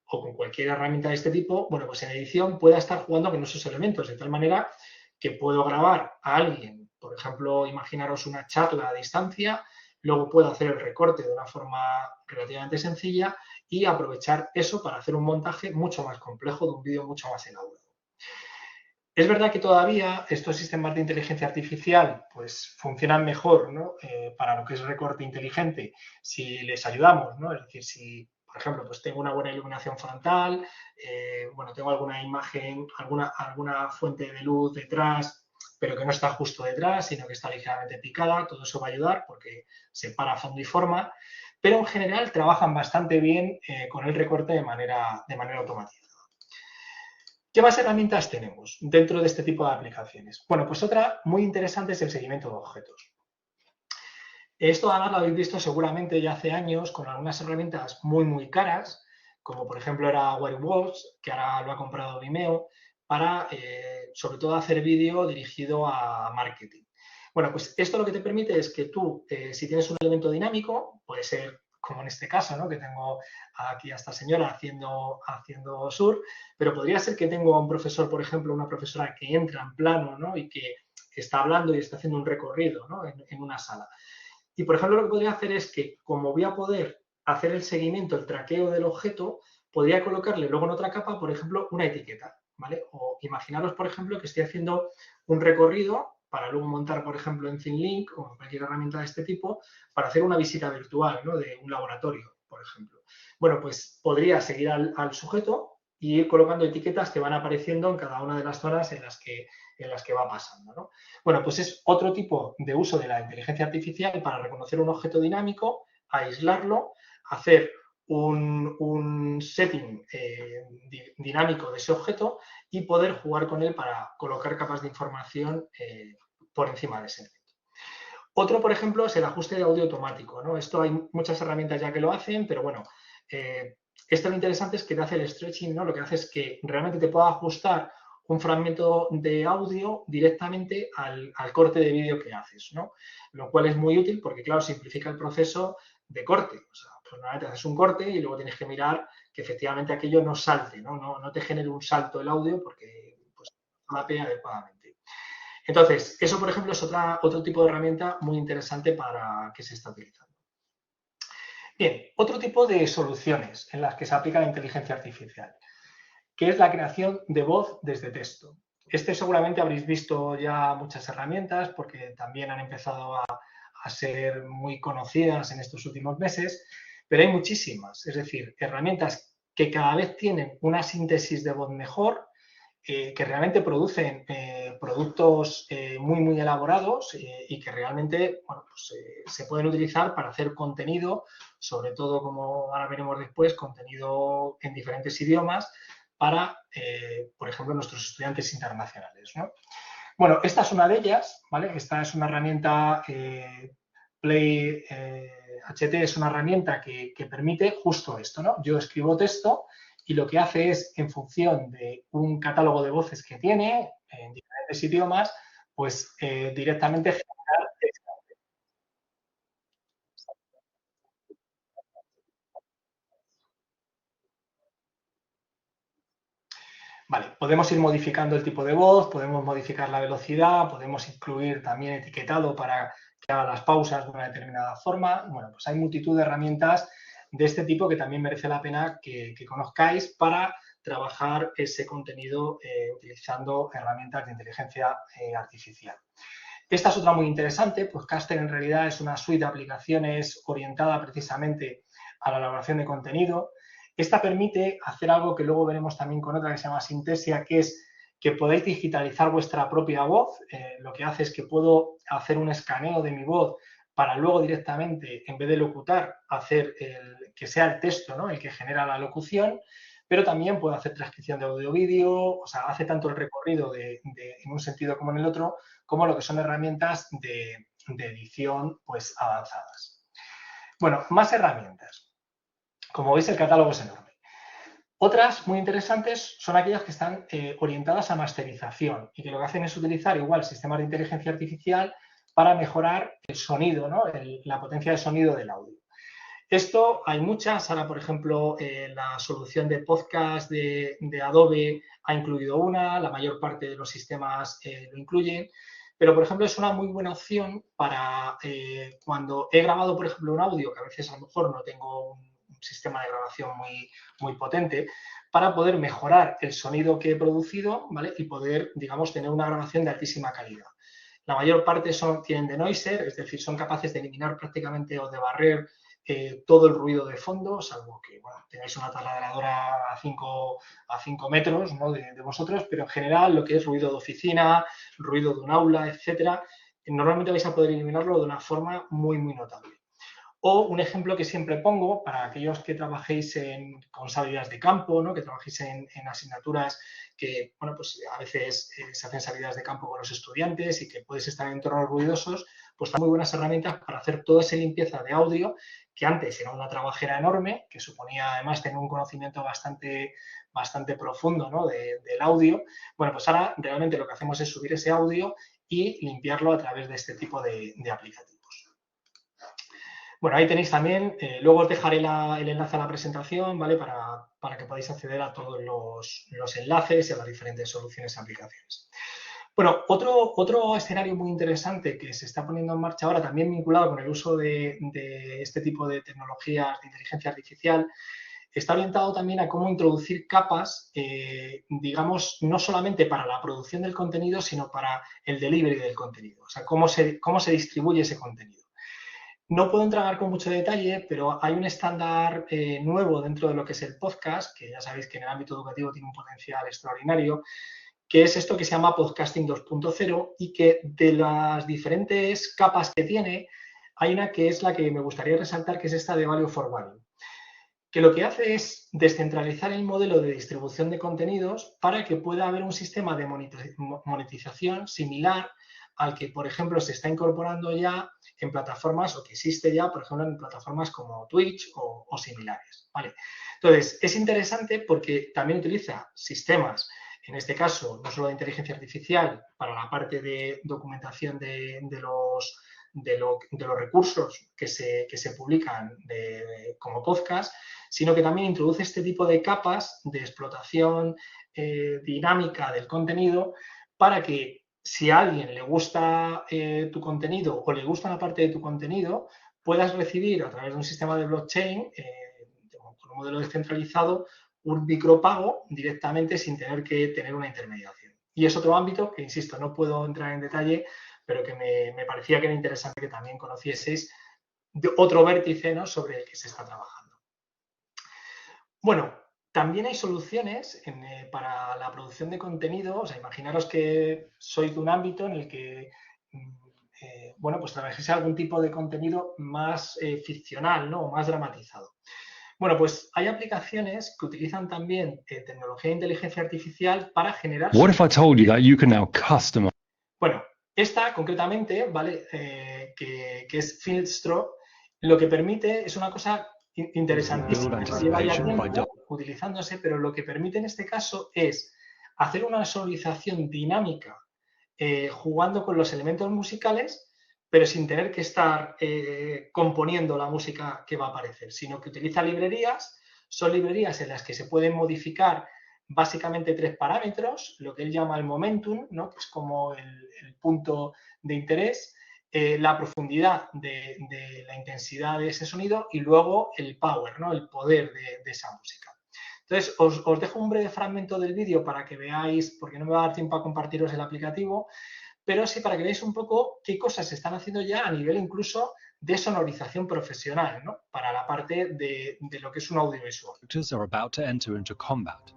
o con cualquier herramienta de este tipo, bueno, pues en edición pueda estar jugando con esos elementos, de tal manera que puedo grabar a alguien, por ejemplo, imaginaros una charla a distancia, luego puedo hacer el recorte de una forma relativamente sencilla y aprovechar eso para hacer un montaje mucho más complejo de un vídeo mucho más elaborado. Es verdad que todavía estos sistemas de inteligencia artificial pues funcionan mejor, ¿no? Para lo que es recorte inteligente si les ayudamos, ¿no? Es decir, si por ejemplo, pues tengo una buena iluminación frontal, bueno, tengo alguna imagen, alguna fuente de luz detrás, pero que no está justo detrás, sino que está ligeramente picada, todo eso va a ayudar porque separa fondo y forma, pero en general trabajan bastante bien con el recorte de manera automática. ¿Qué más herramientas tenemos dentro de este tipo de aplicaciones? Bueno, pues otra muy interesante es el seguimiento de objetos. Esto además lo habéis visto seguramente ya hace años con algunas herramientas muy caras, como por ejemplo era Wireworks, que ahora lo ha comprado Vimeo, para sobre todo hacer vídeo dirigido a marketing. Bueno, pues esto lo que te permite es que tú, si tienes un elemento dinámico, puede ser como en este caso, ¿no? Que tengo aquí a esta señora haciendo sur, pero podría ser que tengo a un profesor, por ejemplo, una profesora que entra en plano, ¿no? Y que está hablando y está haciendo un recorrido, ¿no? en una sala. Y, por ejemplo, lo que podría hacer es que, como voy a poder hacer el seguimiento, el traqueo del objeto, podría colocarle luego en otra capa, por ejemplo, una etiqueta, ¿vale? O imaginaros, por ejemplo, que estoy haciendo un recorrido para luego montar, por ejemplo, en ThinLink o en cualquier herramienta de este tipo, para hacer una visita virtual, ¿no? De un laboratorio, por ejemplo. Bueno, pues podría seguir al sujeto y ir colocando etiquetas que van apareciendo en cada una de las zonas en las que va pasando, ¿no? Bueno, pues es otro tipo de uso de la inteligencia artificial para reconocer un objeto dinámico, aislarlo, hacer un setting dinámico de ese objeto y poder jugar con él para colocar capas de información por encima de ese elemento. Otro, por ejemplo, es el ajuste de audio automático, ¿no? Esto hay muchas herramientas ya que lo hacen, pero bueno, esto lo interesante es que te hace el stretching, ¿no? Lo que hace es que realmente te pueda ajustar un fragmento de audio directamente al corte de vídeo que haces, ¿no? Lo cual es muy útil porque, claro, simplifica el proceso de corte. O sea, pues normalmente haces un corte y luego tienes que mirar que efectivamente aquello no salte, ¿no? No te genere un salto el audio porque pues, no mapea adecuadamente. Entonces, eso, por ejemplo, es otro tipo de herramienta muy interesante para que se está utilizando. Bien, otro tipo de soluciones en las que se aplica la inteligencia artificial, que es la creación de voz desde texto. Seguramente habréis visto ya muchas herramientas porque también han empezado a ser muy conocidas en estos últimos meses, pero hay muchísimas, es decir, herramientas que cada vez tienen una síntesis de voz mejor, que realmente producen productos muy elaborados y que realmente bueno, pues, se pueden utilizar para hacer contenido, sobre todo, como ahora veremos después, contenido en diferentes idiomas para, por ejemplo, nuestros estudiantes internacionales, ¿no? Bueno, esta es una de ellas, ¿vale? Esta es una herramienta, Play HT es una herramienta que permite justo esto, ¿no? Yo escribo texto y lo que hace es, en función de un catálogo de voces que tiene en diferentes idiomas, pues directamente generar texto. Vale, podemos ir modificando el tipo de voz, podemos modificar la velocidad, podemos incluir también etiquetado para que haga las pausas de una determinada forma. Bueno, pues hay multitud de herramientas de este tipo que también merece la pena que conozcáis para trabajar ese contenido utilizando herramientas de inteligencia artificial. Esta es otra muy interesante, pues Caster en realidad es una suite de aplicaciones orientada precisamente a la elaboración de contenido. Esta permite hacer algo que luego veremos también con otra que se llama Synthesia, que es que podéis digitalizar vuestra propia voz. Lo que hace es que puedo hacer un escaneo de mi voz para luego directamente, en vez de locutar, hacer que sea el texto, ¿no? El que genera la locución, pero también puedo hacer transcripción de audio-vídeo, o sea, hace tanto el recorrido en un sentido como en el otro, como lo que son herramientas de edición pues avanzadas. Bueno, más herramientas. Como veis, el catálogo es enorme. Otras muy interesantes son aquellas que están orientadas a masterización y que lo que hacen es utilizar igual sistemas de inteligencia artificial para mejorar el sonido, ¿no? La potencia de sonido del audio. Esto hay muchas. Ahora, por ejemplo, la solución de podcast de Adobe ha incluido una, la mayor parte de los sistemas lo incluyen. Pero, por ejemplo, es una muy buena opción para cuando he grabado, por ejemplo, un audio, que a veces a lo mejor no tengo un sistema de grabación muy potente, para poder mejorar el sonido que he producido, ¿vale? Y poder, digamos, tener una grabación de altísima calidad. La mayor parte tienen denoiser, es decir, son capaces de eliminar prácticamente o de barrer todo el ruido de fondo, salvo que bueno, tengáis una taladradora a 5 metros, ¿no? de vosotros, pero en general lo que es ruido de oficina, ruido de un aula, etcétera, normalmente vais a poder eliminarlo de una forma muy notable. O un ejemplo que siempre pongo para aquellos que trabajéis con salidas de campo, ¿no? Que trabajéis en asignaturas que, bueno, pues a veces se hacen salidas de campo con los estudiantes y que puedes estar en entornos ruidosos, pues son muy buenas herramientas para hacer toda esa limpieza de audio, que antes era una trabajera enorme, que suponía además tener un conocimiento bastante profundo, ¿no? del audio. Bueno, pues ahora realmente lo que hacemos es subir ese audio y limpiarlo a través de este tipo de aplicativos. Bueno, ahí tenéis también, luego os dejaré el enlace a la presentación, ¿vale? Para que podáis acceder a todos los enlaces y a las diferentes soluciones y aplicaciones. Bueno, otro escenario muy interesante que se está poniendo en marcha ahora, también vinculado con el uso de este tipo de tecnologías de inteligencia artificial, está orientado también a cómo introducir capas, digamos, no solamente para la producción del contenido, sino para el delivery del contenido. O sea, cómo se distribuye ese contenido. No puedo entrar con mucho detalle, pero hay un estándar nuevo dentro de lo que es el podcast, que ya sabéis que en el ámbito educativo tiene un potencial extraordinario, que es esto que se llama Podcasting 2.0 y que de las diferentes capas que tiene, hay una que es la que me gustaría resaltar, que es esta de Value for Value, que lo que hace es descentralizar el modelo de distribución de contenidos para que pueda haber un sistema de monetización similar al que, por ejemplo, se está incorporando ya en plataformas o que existe ya, por ejemplo, en plataformas como Twitch o similares, ¿vale? Entonces, es interesante porque también utiliza sistemas, en este caso, no solo de inteligencia artificial, para la parte de documentación de los recursos que se publican como podcast, sino que también introduce este tipo de capas de explotación dinámica del contenido para que si a alguien le gusta tu contenido o le gusta una parte de tu contenido, puedas recibir a través de un sistema de blockchain, con un modelo descentralizado, un micropago directamente sin tener que tener una intermediación. Y es otro ámbito que, insisto, no puedo entrar en detalle, pero que me parecía que era interesante que también conocieseis de otro vértice, ¿no? Sobre el que se está trabajando. Bueno, también hay soluciones para la producción de contenido. O sea, imaginaros que sois de un ámbito en el que, bueno, pues trabajéis algún tipo de contenido más ficcional, ¿no? O más dramatizado. Bueno, pues hay aplicaciones que utilizan también tecnología de inteligencia artificial para generar... What if I told you that you can now customize? Bueno, esta concretamente, ¿vale? Que es Filmstrip, lo que permite es una cosa interesantísima, lleva ya tiempo utilizándose, pero lo que permite en este caso es hacer una sonorización dinámica jugando con los elementos musicales, pero sin tener que estar componiendo la música que va a aparecer, sino que utiliza librerías. Son librerías en las que se pueden modificar básicamente 3 parámetros, lo que él llama el momentum, ¿no? Que es como el punto de interés, la profundidad de la intensidad de ese sonido y luego el power, ¿no? El poder de esa música. Entonces, os dejo un breve fragmento del vídeo para que veáis, porque no me va a dar tiempo a compartiros el aplicativo, pero sí para que veáis un poco qué cosas se están haciendo ya a nivel incluso de sonorización profesional, ¿no? Para la parte de lo que es un audiovisual. Are about to enter into combat.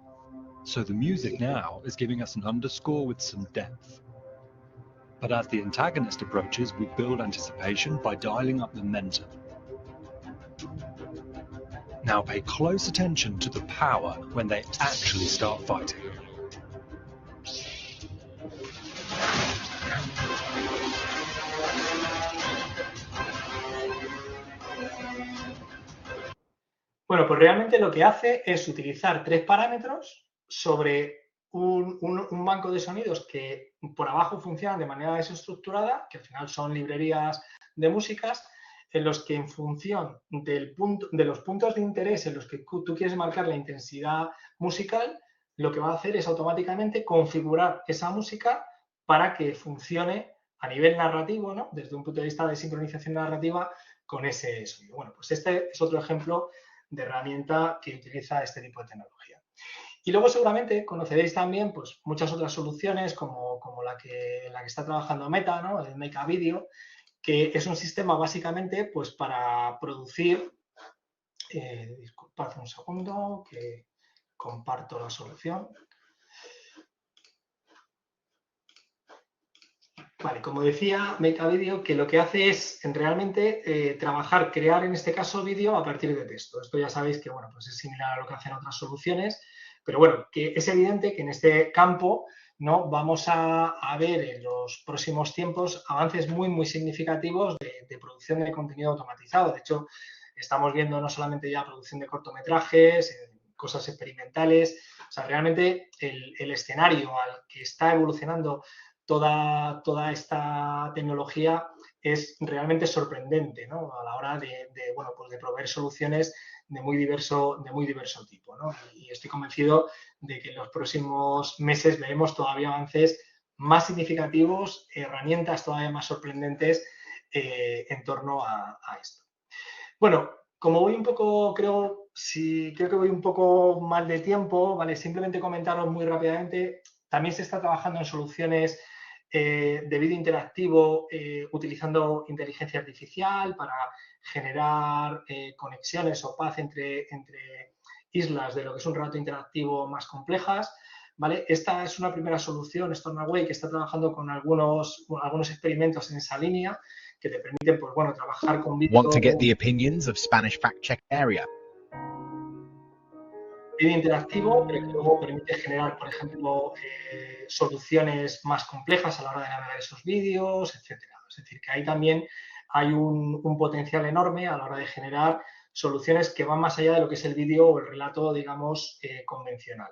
So the music now is giving us an underscore with some depth. But as the antagonist approaches, we build anticipation by dialing up the momentum. Now pay close attention to the power when they actually start fighting. Bueno, pues realmente lo que hace es utilizar 3 parámetros sobre un banco de sonidos que por abajo funcionan de manera desestructurada, que al final son librerías de músicas, en los que en función de los puntos de interés en los que tú quieres marcar la intensidad musical, lo que va a hacer es automáticamente configurar esa música para que funcione a nivel narrativo, ¿no? Desde un punto de vista de sincronización narrativa con ese sonido. Bueno, pues este es otro ejemplo de herramienta que utiliza este tipo de tecnología. Y luego seguramente conoceréis también pues, muchas otras soluciones como la que está trabajando Meta, ¿no? El Make a Video, que es un sistema básicamente pues, para producir, disculpad un segundo que comparto la solución. Vale, como decía, Make a Video, que lo que hace es realmente crear en este caso vídeo a partir de texto. Esto ya sabéis que bueno, pues es similar a lo que hacen otras soluciones, pero bueno, que es evidente que en este campo ¿no? Vamos a ver en los próximos tiempos avances muy significativos de producción de contenido automatizado. De hecho, estamos viendo no solamente ya producción de cortometrajes, cosas experimentales, o sea, realmente el escenario al que está evolucionando toda esta tecnología es realmente sorprendente, ¿no? A la hora bueno, pues de proveer soluciones de muy diverso tipo, ¿no? Y estoy convencido de que en los próximos meses veremos todavía avances más significativos, herramientas todavía más sorprendentes en torno a esto. Bueno, como voy un poco, creo que voy un poco mal de tiempo, ¿vale? Simplemente comentaros muy rápidamente, también se está trabajando en soluciones de vídeo interactivo utilizando inteligencia artificial para generar conexiones o paz entre islas de lo que es un relato interactivo más complejas, ¿vale? Esta es una primera solución, Stornoway, que está trabajando con algunos experimentos en esa línea que te permiten, pues bueno, trabajar con vídeo. Want to get the opinions of Spanish Fact Check Area. Vídeo interactivo, pero que luego permite generar, por ejemplo, soluciones más complejas a la hora de navegar esos vídeos, etcétera. Es decir, que ahí también hay un potencial enorme a la hora de generar soluciones que van más allá de lo que es el vídeo o el relato, digamos, convencional.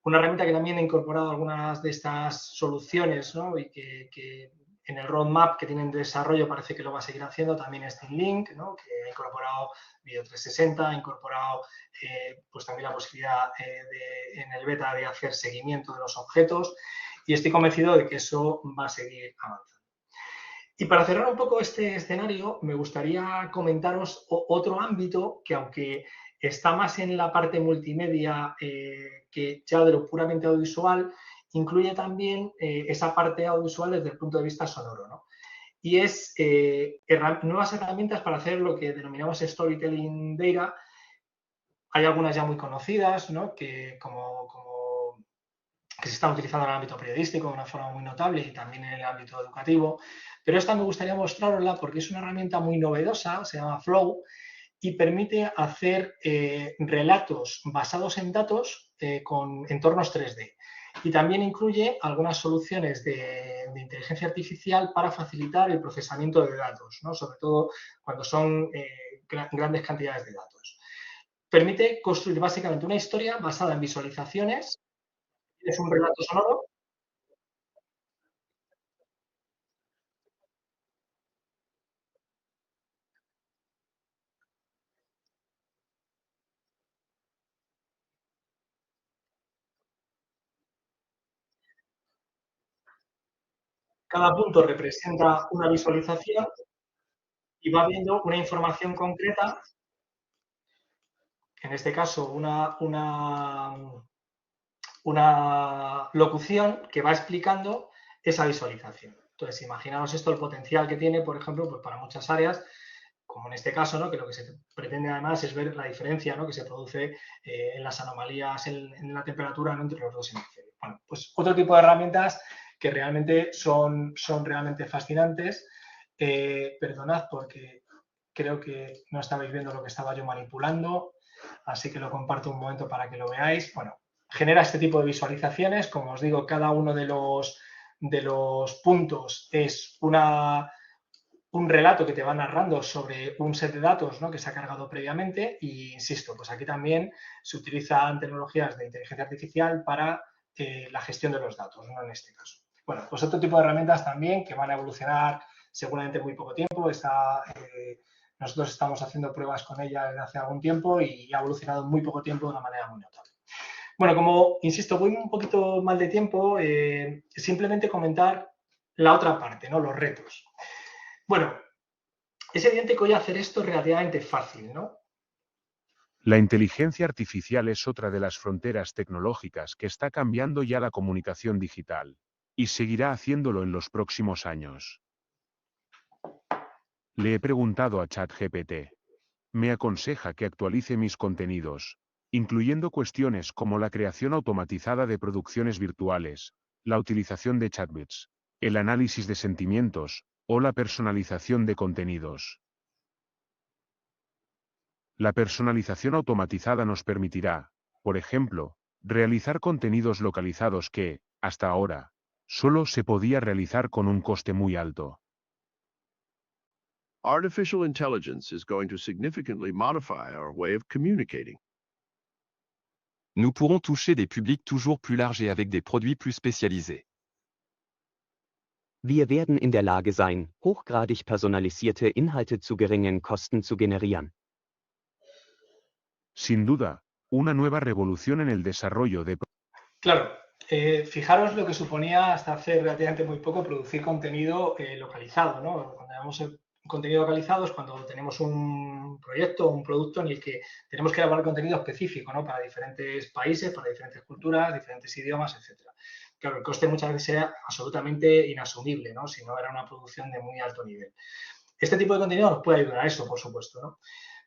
Una herramienta que también ha incorporado algunas de estas soluciones, ¿no? Y que en el roadmap que tienen de desarrollo parece que lo va a seguir haciendo, también es TeamLink, ¿no? Que ha incorporado Video 360, ha incorporado pues también la posibilidad en el beta de hacer seguimiento de los objetos y estoy convencido de que eso va a seguir avanzando. Y para cerrar un poco este escenario, me gustaría comentaros otro ámbito que aunque está más en la parte multimedia que ya de lo puramente audiovisual, incluye también esa parte audiovisual desde el punto de vista sonoro, ¿no? Y es nuevas herramientas para hacer lo que denominamos storytelling data. Hay algunas ya muy conocidas, ¿no? Que se están utilizando en el ámbito periodístico de una forma muy notable y también en el ámbito educativo. Pero esta me gustaría mostrarosla porque es una herramienta muy novedosa, se llama Flow, y permite hacer relatos basados en datos con entornos 3D. Y también incluye algunas soluciones de inteligencia artificial para facilitar el procesamiento de datos, ¿no? Sobre todo cuando son grandes cantidades de datos. Permite construir básicamente una historia basada en visualizaciones. Es un relato sonoro. Cada punto representa una visualización y va viendo una información concreta, en este caso una locución que va explicando esa visualización. Entonces, imaginaos esto, el potencial que tiene, por ejemplo, pues para muchas áreas, como en este caso, ¿no? Que lo que se pretende además es ver la diferencia, ¿no? Que se produce en las anomalías en la temperatura, ¿no? Entre los dos hemisferios. Bueno, pues otro tipo de herramientas que realmente son realmente fascinantes. Perdonad porque creo que no estabais viendo lo que estaba yo manipulando, así que lo comparto un momento para que lo veáis. Bueno, genera este tipo de visualizaciones. Como os digo, cada uno de los puntos es un relato que te va narrando sobre un set de datos, ¿no?, que se ha cargado previamente y, insisto, pues aquí también se utilizan tecnologías de inteligencia artificial para la gestión de los datos, ¿no?, en este caso. Bueno, pues otro tipo de herramientas también que van a evolucionar seguramente en muy poco tiempo. Nosotros estamos haciendo pruebas con ella desde hace algún tiempo y ha evolucionado en muy poco tiempo de una manera muy notable. Bueno, como, insisto, voy un poquito mal de tiempo, simplemente comentar la otra parte, ¿no?, los retos. Bueno, es evidente que hoy hacer esto es relativamente fácil, ¿no? La inteligencia artificial es otra de las fronteras tecnológicas que está cambiando ya la comunicación digital, y seguirá haciéndolo en los próximos años. Le he preguntado a ChatGPT. Me aconseja que actualice mis contenidos, incluyendo cuestiones como la creación automatizada de producciones virtuales, la utilización de chatbots, el análisis de sentimientos, o la personalización de contenidos. La personalización automatizada nos permitirá, por ejemplo, realizar contenidos localizados que, hasta ahora, solo se podía realizar con un coste muy alto. Artificial intelligence is going to significantly modify our way of communicating. Nous pourrons toucher des publics toujours plus larges et avec des produits plus spécialisés. Wir werden in der Lage sein, hochgradig personalisierte Inhalte zu geringen Kosten zu generieren. Sin duda, una nueva revolución en el desarrollo de... Claro, fijaros lo que suponía hasta hace relativamente muy poco producir contenido localizado, ¿no? Cuando llamamos contenido localizado es cuando tenemos un proyecto o un producto en el que tenemos que elaborar contenido específico, ¿no?, para diferentes países, para diferentes culturas, diferentes idiomas, etc. Claro, el coste muchas veces era absolutamente inasumible, ¿no?, si no era una producción de muy alto nivel. Este tipo de contenido nos puede ayudar a eso, por supuesto, ¿no?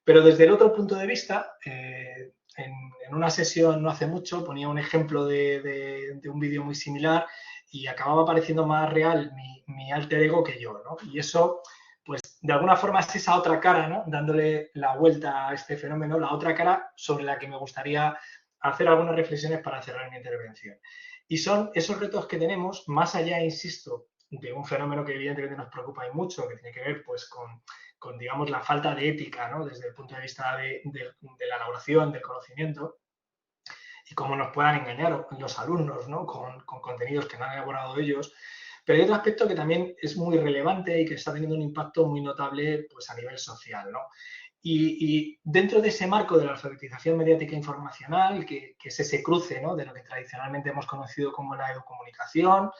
Pero desde el otro punto de vista, en una sesión no hace mucho ponía un ejemplo de un vídeo muy similar y acababa pareciendo más real mi alter ego que yo, ¿no? Y eso, pues, de alguna forma es esa otra cara, ¿no?, dándole la vuelta a este fenómeno, la otra cara sobre la que me gustaría hacer algunas reflexiones para cerrar mi intervención. Y son esos retos que tenemos, más allá, insisto, de un fenómeno que evidentemente nos preocupa y mucho, que tiene que ver, pues, con digamos, la falta de ética, ¿no?, desde el punto de vista de la elaboración del conocimiento y cómo nos puedan engañar los alumnos, ¿no?, con contenidos que no han elaborado ellos. Pero hay otro aspecto que también es muy relevante y que está teniendo un impacto muy notable, pues, a nivel social, ¿no? Y dentro de ese marco de la alfabetización mediática informacional, que es ese cruce, ¿no?, de lo que tradicionalmente hemos conocido como la educomunicación,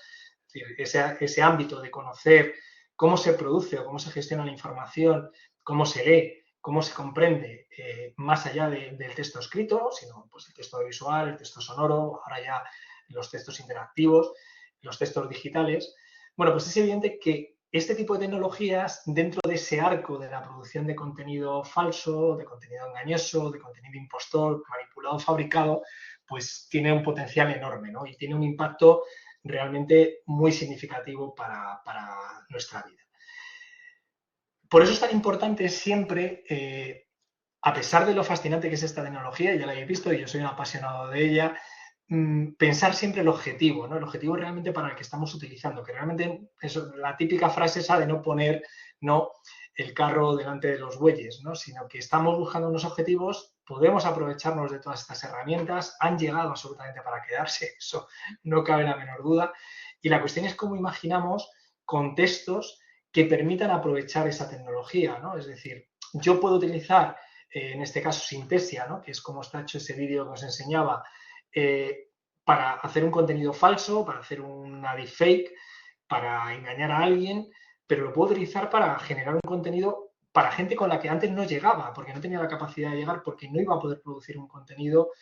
es decir, ese ámbito de conocer cómo se produce o cómo se gestiona la información, cómo se lee, cómo se comprende, más allá del texto escrito, sino, pues, el texto visual, el texto sonoro, ahora ya los textos interactivos, los textos digitales. Bueno, pues es evidente que este tipo de tecnologías, dentro de ese arco de la producción de contenido falso, de contenido engañoso, de contenido impostor, manipulado, fabricado, pues tiene un potencial enorme, ¿no?, y tiene un impacto realmente muy significativo para nuestra vida. Por eso es tan importante siempre, a pesar de lo fascinante que es esta tecnología, ya la habéis visto y yo soy un apasionado de ella, pensar siempre el objetivo, ¿no?, el objetivo realmente para el que estamos utilizando, que realmente es la típica frase esa de no poner, ¿no?, el carro delante de los bueyes, ¿no?, sino que estamos buscando unos objetivos, podemos aprovecharnos de todas estas herramientas, han llegado absolutamente para quedarse, eso no cabe la menor duda, y la cuestión es cómo imaginamos contextos que permitan aprovechar esa tecnología, ¿no? Es decir, yo puedo utilizar, en este caso, Synthesia, ¿no?, que es como está hecho ese vídeo que os enseñaba, para hacer un contenido falso, para hacer una deepfake, para engañar a alguien, pero lo puedo utilizar para generar un contenido para gente con la que antes no llegaba, porque no tenía la capacidad de llegar, porque no iba a poder producir un contenido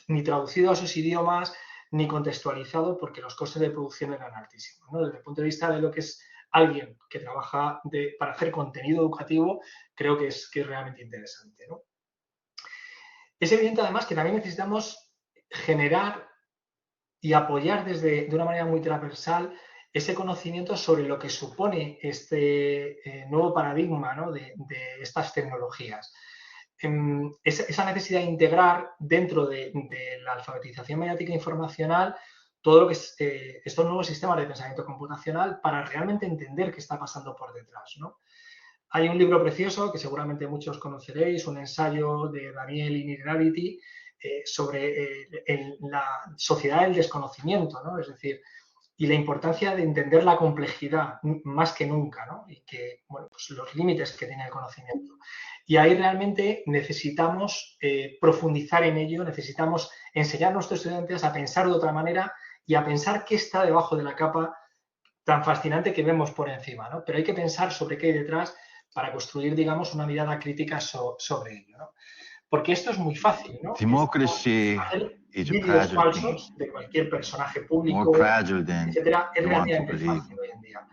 ni traducido a sus idiomas, ni contextualizado, porque los costes de producción eran altísimos, ¿no? Desde el punto de vista de lo que es alguien que trabaja para hacer contenido educativo, creo que es realmente interesante, ¿no? Es evidente, además, que también necesitamos generar y apoyar de una manera muy transversal ese conocimiento sobre lo que supone este nuevo paradigma, ¿no?, de estas tecnologías. Esa necesidad de integrar dentro de la alfabetización mediática informacional todo lo que es estos nuevos sistemas de pensamiento computacional para realmente entender qué está pasando por detrás, ¿no? Hay un libro precioso que seguramente muchos conoceréis, un ensayo de Daniel Innerarity sobre la sociedad del desconocimiento, ¿no? Es decir, y la importancia de entender la complejidad más que nunca, ¿no? Y que, bueno, pues los límites que tiene el conocimiento. Y ahí realmente necesitamos profundizar en ello, necesitamos enseñar a nuestros estudiantes a pensar de otra manera y a pensar qué está debajo de la capa tan fascinante que vemos por encima, ¿no? Pero hay que pensar sobre qué hay detrás para construir, digamos, una mirada crítica sobre ello, ¿no? Porque esto es muy fácil, ¿no? Democracy Hacer is a vídeos fragile falsos thing, de cualquier personaje more público, fragile than etcétera, es you want to relativamente believe. fácil hoy en día.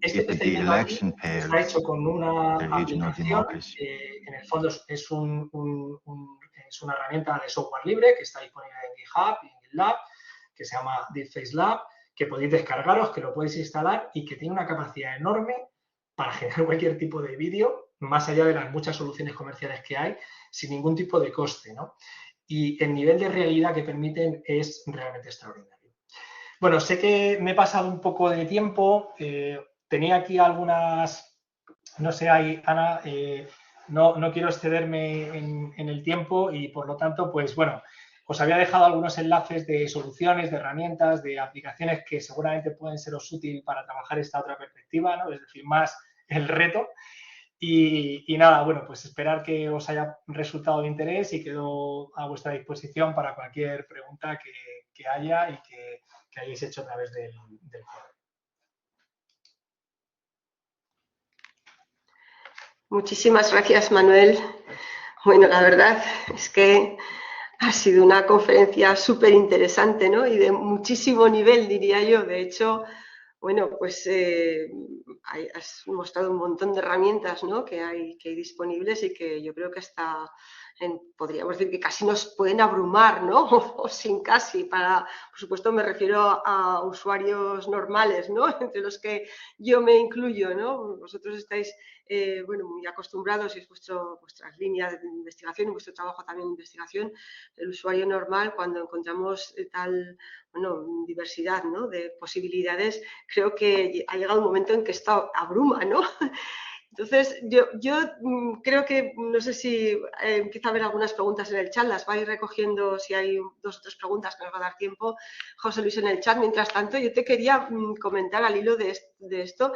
Esto If que the estáis viendo aquí election está fails, hecho con una there is no aplicación, democracy. en el fondo es una herramienta de software libre que está disponible en GitHub y en GitLab, que se llama Deepface Lab, que podéis descargaros, que lo podéis instalar y que tiene una capacidad enorme para generar cualquier tipo de vídeo, más allá de las muchas soluciones comerciales que hay, sin ningún tipo de coste, ¿no? Y el nivel de realidad que permiten es realmente extraordinario. Bueno, sé que me he pasado un poco de tiempo. Tenía aquí algunas, no sé, Ana, no quiero excederme en el tiempo y por lo tanto, pues bueno, os había dejado algunos enlaces de soluciones, de herramientas, de aplicaciones que seguramente pueden seros útil para trabajar esta otra perspectiva, ¿no? Es decir, más el reto. Y nada, bueno, pues esperar que os haya resultado de interés y quedo a vuestra disposición para cualquier pregunta que haya y que hayáis hecho a través del foro. Muchísimas gracias, Manuel. Bueno, la verdad es que ha sido una conferencia súper interesante, ¿no? Y de muchísimo nivel, diría yo. De hecho, bueno, pues has mostrado un montón de herramientas, ¿no? que hay disponibles y que yo creo que hasta podríamos decir que casi nos pueden abrumar, ¿no? O sin casi. Por supuesto, me refiero a usuarios normales, ¿no? Entre los que yo me incluyo, ¿no? Vosotros estáis bueno, muy acostumbrados y es vuestras líneas de investigación y vuestro trabajo también de investigación. El usuario normal, cuando encontramos tal, bueno, diversidad, ¿no? de posibilidades, creo que ha llegado un momento en que esto abruma, ¿no? Entonces, yo creo que, no sé si empieza a haber algunas preguntas en el chat, las vais recogiendo si hay 2 o 3 preguntas que nos va a dar tiempo, José Luis, en el chat. Mientras tanto, yo te quería comentar al hilo de esto,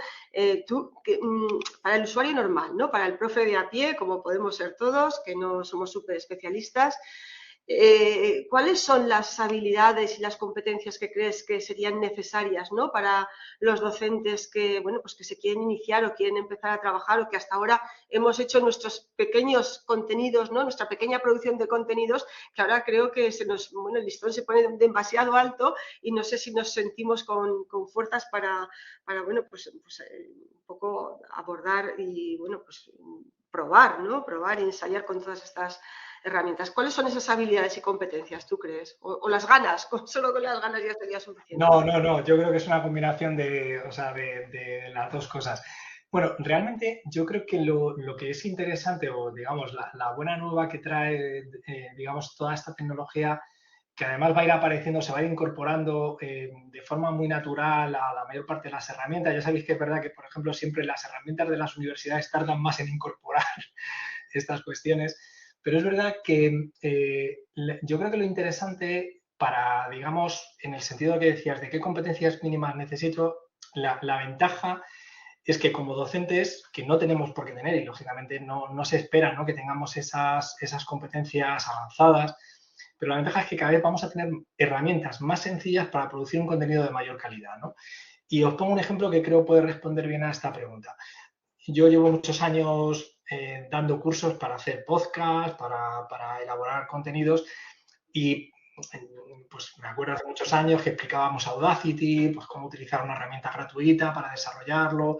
para el usuario normal, ¿no? Para el profe de a pie, como podemos ser todos, que no somos súper especialistas, ¿cuáles son las habilidades y las competencias que crees que serían necesarias, ¿no? para los docentes que, bueno, pues que se quieren iniciar o quieren empezar a trabajar o que hasta ahora hemos hecho nuestros pequeños contenidos, ¿no? Nuestra pequeña producción de contenidos, que ahora creo que bueno, el listón se pone demasiado alto y no sé si nos sentimos con fuerzas para bueno, pues un poco abordar y, bueno, pues probar, ¿no? Probar y ensayar con todas estas herramientas. ¿Cuáles son esas habilidades y competencias, tú crees? ¿O las ganas? Solo con las ganas ya sería suficiente. No, yo creo que es una combinación de las dos cosas. Bueno, realmente yo creo que lo que es interesante o, digamos, la buena nueva que trae, digamos, toda esta tecnología, que además va a ir apareciendo, se va a ir incorporando de forma muy natural a la mayor parte de las herramientas. Ya sabéis que es verdad que, por ejemplo, siempre las herramientas de las universidades tardan más en incorporar estas cuestiones. Pero es verdad que yo creo que lo interesante para, digamos, en el sentido que decías, de qué competencias mínimas necesito, la ventaja es que como docentes, que no tenemos por qué tener, y lógicamente no se espera, ¿no? que tengamos esas competencias avanzadas, pero la ventaja es que cada vez vamos a tener herramientas más sencillas para producir un contenido de mayor calidad, ¿no? Y os pongo un ejemplo que creo puede responder bien a esta pregunta. Yo llevo muchos años dando cursos para hacer podcast, para elaborar contenidos y pues me acuerdo hace muchos años que explicábamos Audacity, pues cómo utilizar una herramienta gratuita para desarrollarlo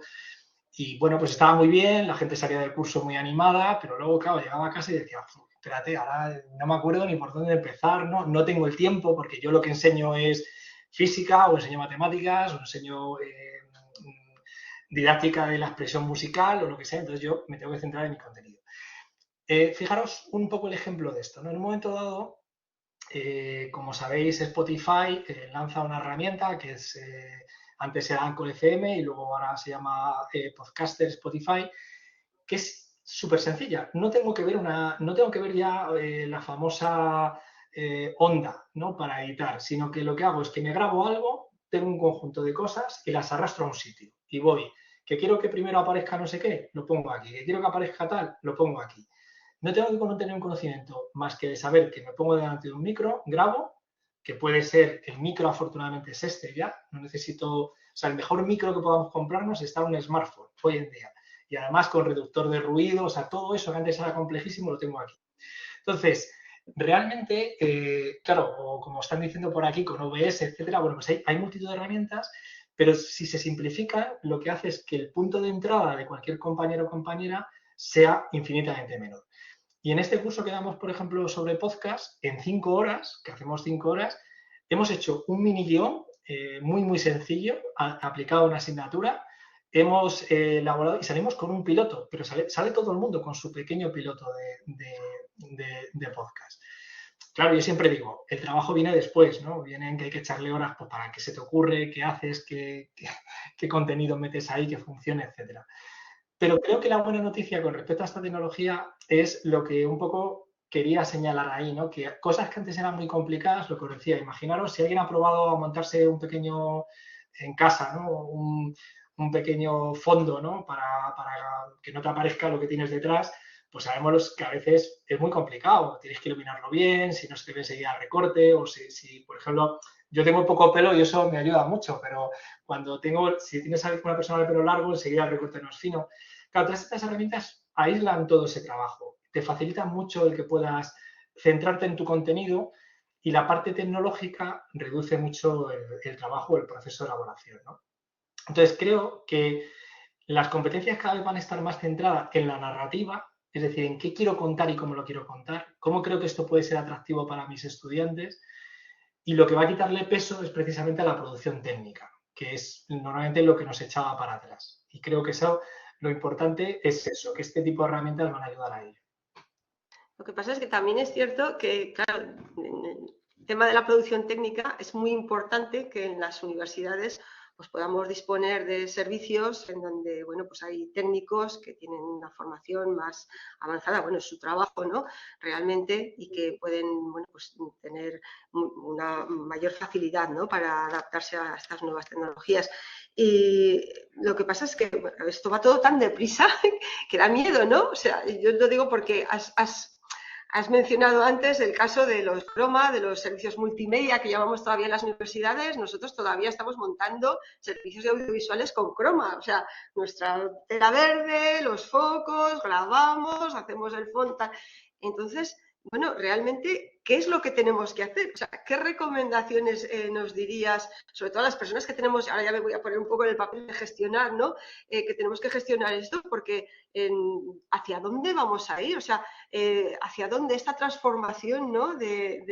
y bueno, pues estaba muy bien, la gente salía del curso muy animada, pero luego, claro, llegaba a casa y decía, espérate, ahora no me acuerdo ni por dónde empezar, no tengo el tiempo porque yo lo que enseño es física o enseño matemáticas o enseño didáctica de la expresión musical o lo que sea, entonces yo me tengo que centrar en mi contenido. Fijaros un poco el ejemplo de esto, ¿no? En un momento dado, Como sabéis, Spotify lanza una herramienta que es, antes era Anchor FM y luego ahora se llama Podcaster Spotify, que es súper sencilla. No tengo que ver ya la famosa onda, ¿no?, para editar, sino que lo que hago es que me grabo algo, tengo un conjunto de cosas y las arrastro a un sitio y voy. Que quiero que primero aparezca no sé qué, lo pongo aquí. Que quiero que aparezca tal, lo pongo aquí. No tengo que tener un conocimiento más que de saber que me pongo delante de un micro, grabo, que puede ser, el micro afortunadamente es este ya, no necesito, o sea, el mejor micro que podamos comprarnos está en un smartphone hoy en día. Y además con reductor de ruido, o sea, todo eso que antes era complejísimo lo tengo aquí. Entonces, realmente, claro, o como están diciendo por aquí, con OBS, etcétera, bueno, pues hay multitud de herramientas, pero si se simplifica, lo que hace es que el punto de entrada de cualquier compañero o compañera sea infinitamente menor. Y en este curso que damos, por ejemplo, sobre podcast, en 5 horas, que hacemos 5 horas, hemos hecho un mini guión muy, muy sencillo, aplicado a una asignatura. Hemos elaborado y salimos con un piloto, pero sale todo el mundo con su pequeño piloto de podcast. Claro, yo siempre digo, el trabajo viene después, ¿no? Viene en que hay que echarle horas pues, para qué se te ocurre, qué haces, qué contenido metes ahí, que funcione, etcétera. Pero creo que la buena noticia con respecto a esta tecnología es lo que un poco quería señalar ahí, ¿no? Que cosas que antes eran muy complicadas, lo que os decía, imaginaros si alguien ha probado a montarse un pequeño en casa, ¿no? Un pequeño fondo, ¿no? Para que no te aparezca lo que tienes detrás, pues sabemos que a veces es muy complicado, tienes que iluminarlo bien, si no se te ve enseguida el recorte, o si, por ejemplo, yo tengo poco pelo y eso me ayuda mucho, pero si tienes a una persona de pelo largo, enseguida el recorte no es fino. Claro, todas estas herramientas aíslan todo ese trabajo, te facilitan mucho el que puedas centrarte en tu contenido y la parte tecnológica reduce mucho el trabajo, el proceso de elaboración, ¿no? Entonces, creo que las competencias cada vez van a estar más centradas en la narrativa, es decir, en qué quiero contar y cómo lo quiero contar, cómo creo que esto puede ser atractivo para mis estudiantes, y lo que va a quitarle peso es precisamente a la producción técnica, que es normalmente lo que nos echaba para atrás. Y creo que lo importante es eso, que este tipo de herramientas van a ayudar a ello. Lo que pasa es que también es cierto que, claro, en el tema de la producción técnica es muy importante que en las universidades pues podamos disponer de servicios en donde, bueno, pues hay técnicos que tienen una formación más avanzada, bueno, es su trabajo, ¿no?, realmente, y que pueden, bueno, pues tener una mayor facilidad, ¿no?, para adaptarse a estas nuevas tecnologías. Y lo que pasa es que bueno, esto va todo tan deprisa que da miedo, ¿no? O sea, yo lo digo porque has mencionado antes el caso de los Chroma, de los servicios multimedia que llevamos todavía en las universidades. Nosotros todavía estamos montando servicios audiovisuales con Chroma, o sea, nuestra tela verde, los focos, grabamos, hacemos el font. Entonces, bueno, realmente, ¿qué es lo que tenemos que hacer? O sea, ¿qué recomendaciones nos dirías, sobre todo a las personas que tenemos, ahora ya me voy a poner un poco en el papel de gestionar, ¿no?, que tenemos que gestionar esto, porque ¿hacia dónde vamos a ir? O sea, hacia dónde esta transformación, ¿no?, que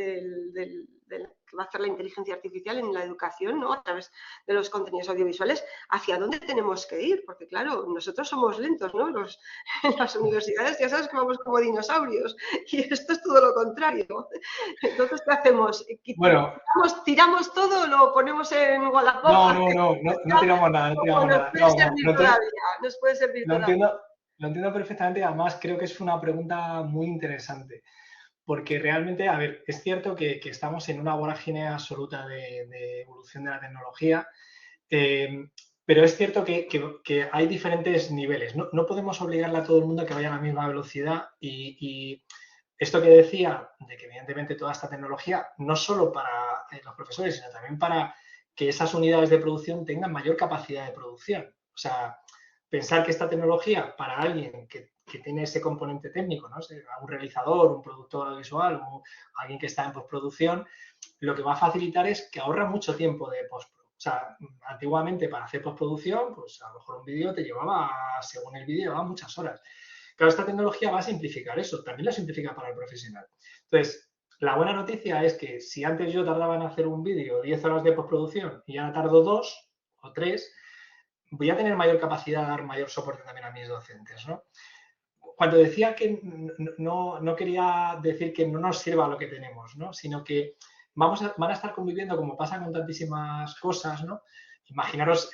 va a hacer la inteligencia artificial en la educación, ¿no?, a través de los contenidos audiovisuales, ¿hacia dónde tenemos que ir? Porque claro, nosotros somos lentos, ¿no? En las universidades ya sabes que vamos como dinosaurios y esto es todo lo contrario. Entonces, ¿qué hacemos? Bueno, ¿Tiramos todo, lo ponemos en Wallapop? No tiramos nada, no tiramos nada. Nos puede servir todavía. Lo entiendo perfectamente, además creo que es una pregunta muy interesante, porque realmente, a ver, es cierto que estamos en una vorágine absoluta de evolución de la tecnología, pero es cierto que hay diferentes niveles. No podemos obligarle a todo el mundo a que vaya a la misma velocidad y esto que decía, de que evidentemente toda esta tecnología, no solo para los profesores, sino también para que esas unidades de producción tengan mayor capacidad de producción. O sea, pensar que esta tecnología para alguien que tiene ese componente técnico, ¿no?, un realizador, un productor audiovisual, alguien que está en postproducción, lo que va a facilitar es que ahorra mucho tiempo de postpro. O sea, antiguamente para hacer postproducción, pues a lo mejor un vídeo te llevaba, según el vídeo, llevaba muchas horas. Claro, esta tecnología va a simplificar eso, también lo simplifica para el profesional. Entonces, la buena noticia es que si antes yo tardaba en hacer un vídeo 10 horas de postproducción y ahora tardo 2 o 3, voy a tener mayor capacidad de dar mayor soporte también a mis docentes, ¿no? cuando decía que no quería decir que no nos sirva lo que tenemos, ¿no? Sino que van a estar conviviendo, como pasa con tantísimas cosas, ¿no? Imaginaros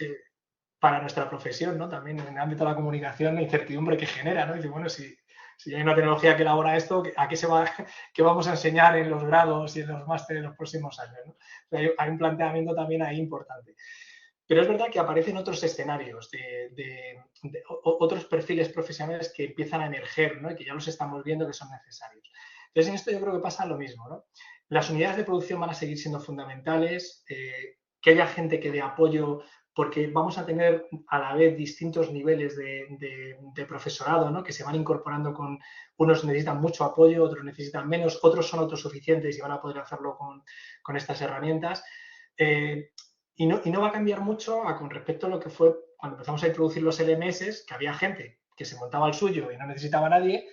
para nuestra profesión, ¿no? También en el ámbito de la comunicación, la incertidumbre que genera, ¿no? Dice, bueno, si hay una tecnología que elabora esto, ¿a qué vamos a enseñar en los grados y en los másteres en los próximos años, ¿no? O sea, hay un planteamiento también ahí importante. Pero es verdad que aparecen otros escenarios, otros perfiles profesionales que empiezan a emerger, ¿no? Y que ya los estamos viendo que son necesarios. Entonces, en esto yo creo que pasa lo mismo, ¿no? Las unidades de producción van a seguir siendo fundamentales, que haya gente que dé apoyo, porque vamos a tener a la vez distintos niveles de profesorado, ¿no? Que se van incorporando con, unos necesitan mucho apoyo, otros necesitan menos, otros son autosuficientes y van a poder hacerlo con estas herramientas. Y no va a cambiar mucho con respecto a lo que fue cuando empezamos a introducir los LMS, que había gente que se montaba el suyo y no necesitaba a nadie,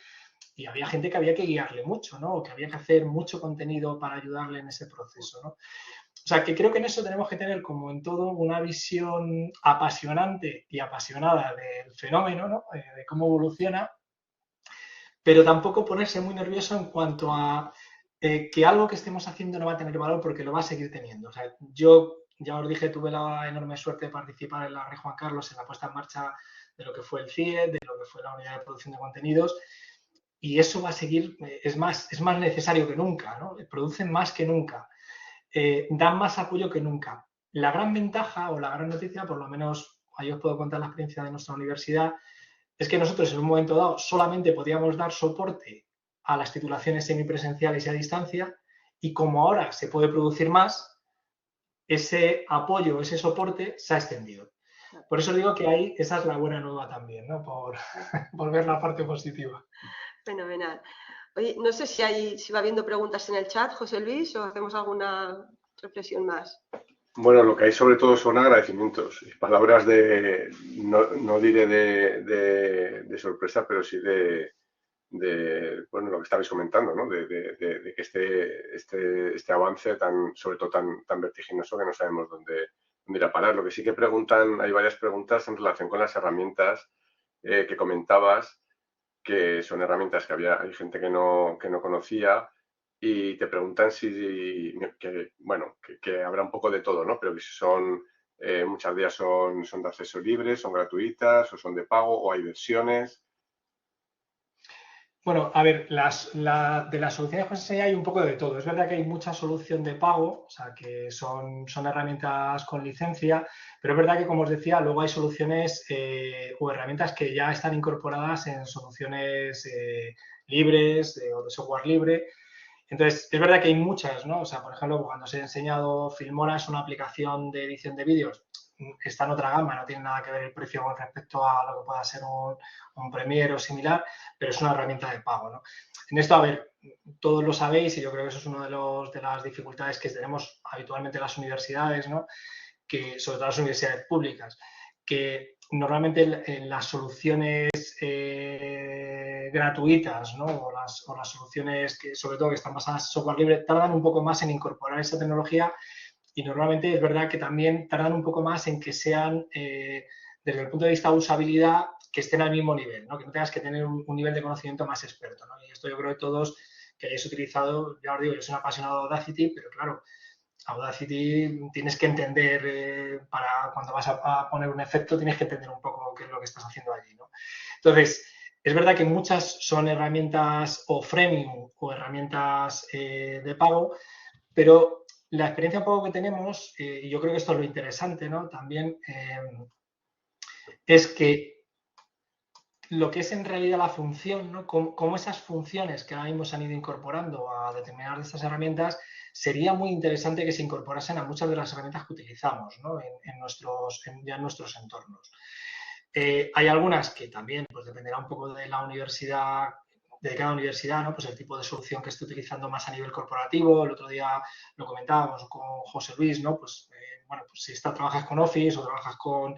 y había gente que había que guiarle mucho, ¿no? O que había que hacer mucho contenido para ayudarle en ese proceso, ¿no? O sea, que creo que en eso tenemos que tener, como en todo, una visión apasionante y apasionada del fenómeno, ¿no? De cómo evoluciona, pero tampoco ponerse muy nervioso en cuanto a que algo que estemos haciendo no va a tener valor porque lo va a seguir teniendo. O sea, yo ya os dije, tuve la enorme suerte de participar en la Rey Juan Carlos en la puesta en marcha de lo que fue el CIE, de lo que fue la unidad de producción de contenidos, y eso va a seguir, es más necesario que nunca, ¿no? Producen más que nunca, dan más apoyo que nunca. La gran ventaja o la gran noticia, por lo menos ahí os puedo contar la experiencia de nuestra universidad, es que nosotros en un momento dado solamente podíamos dar soporte a las titulaciones semipresenciales y a distancia, y como ahora se puede producir más, ese apoyo, ese soporte se ha extendido. Por eso digo que ahí esa es la buena nueva también, ¿no? Por ver la parte positiva. Fenomenal. Oye, no sé si va habiendo preguntas en el chat, José Luis, o hacemos alguna reflexión más. Bueno, lo que hay sobre todo son agradecimientos y palabras no diré de sorpresa, pero sí bueno, lo que estabais comentando, ¿no? De que este avance sobre todo tan vertiginoso que no sabemos dónde ir a parar. Lo que sí que preguntan, hay varias preguntas en relación con las herramientas que comentabas, que son herramientas que hay gente que no conocía, y te preguntan que habrá un poco de todo, ¿no? Pero que si muchas de ellas son de acceso libre, son gratuitas, o son de pago, o hay versiones. Bueno, a ver, de las soluciones que os enseñé hay un poco de todo. Es verdad que hay mucha solución de pago, o sea, que son herramientas con licencia, pero es verdad que, como os decía, luego hay soluciones o herramientas que ya están incorporadas en soluciones libres o de software libre. Entonces, es verdad que hay muchas, ¿no? O sea, por ejemplo, cuando os he enseñado Filmora, es una aplicación de edición de vídeos, está en otra gama, no tiene nada que ver el precio con respecto a lo que pueda ser un Premiere o similar, pero es una herramienta de pago, ¿no? En esto, a ver, todos lo sabéis y yo creo que eso es una de las dificultades que tenemos habitualmente en las universidades, ¿no? Que, sobre todo las universidades públicas, que normalmente en las soluciones gratuitas, ¿no? o las soluciones que, sobre todo, que están basadas en software libre, tardan un poco más en incorporar esa tecnología, y normalmente es verdad que también tardan un poco más en que sean, desde el punto de vista de usabilidad, que estén al mismo nivel, ¿no? Que no tengas que tener un nivel de conocimiento más experto, ¿no? Y esto yo creo que todos que hayáis utilizado, ya os digo, yo soy un apasionado de Audacity, pero claro, Audacity tienes que entender, para cuando vas a poner un efecto, tienes que entender un poco qué es lo que estás haciendo allí, ¿no? Entonces, es verdad que muchas son herramientas o freemium o herramientas de pago, pero la experiencia un poco que tenemos, y yo creo que esto es lo interesante, ¿no? También es que lo que es en realidad la función, ¿no? Como esas funciones que ahora mismo se han ido incorporando a determinadas de estas herramientas, sería muy interesante que se incorporasen a muchas de las herramientas que utilizamos, ¿no? en nuestros entornos. Hay algunas que también pues, dependerá un poco de la universidad, de cada universidad, ¿no? Pues el tipo de solución que esté utilizando más a nivel corporativo. El otro día lo comentábamos con José Luis, ¿no? Pues, bueno, pues si trabajas con Office o trabajas con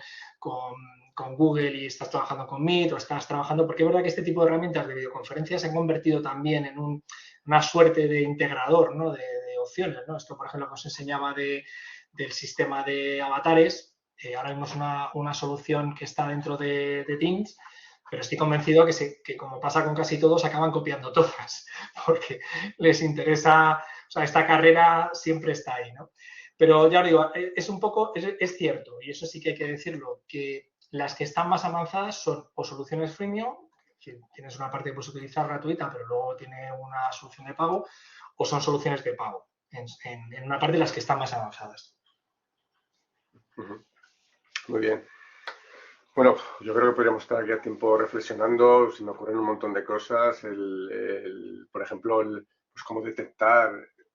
Google y estás trabajando con Meet o estás trabajando, porque es verdad que este tipo de herramientas de videoconferencia se han convertido también en una suerte de integrador, ¿no? de opciones, ¿no? Esto, por ejemplo, que os enseñaba del sistema de avatares, ahora mismo es una solución que está dentro de Teams, pero estoy convencido que como pasa con casi todos, acaban copiando todas, porque les interesa, o sea, esta carrera siempre está ahí, ¿no? Pero ya os digo, es un poco, es cierto, y eso sí que hay que decirlo, que las que están más avanzadas son o soluciones freemium, que tienes una parte que puedes utilizar gratuita, pero luego tiene una solución de pago, o son soluciones de pago, en una parte de las que están más avanzadas. Muy bien. Bueno, yo creo que podríamos estar aquí a tiempo reflexionando, se me ocurren un montón de cosas, por ejemplo, pues cómo detectar,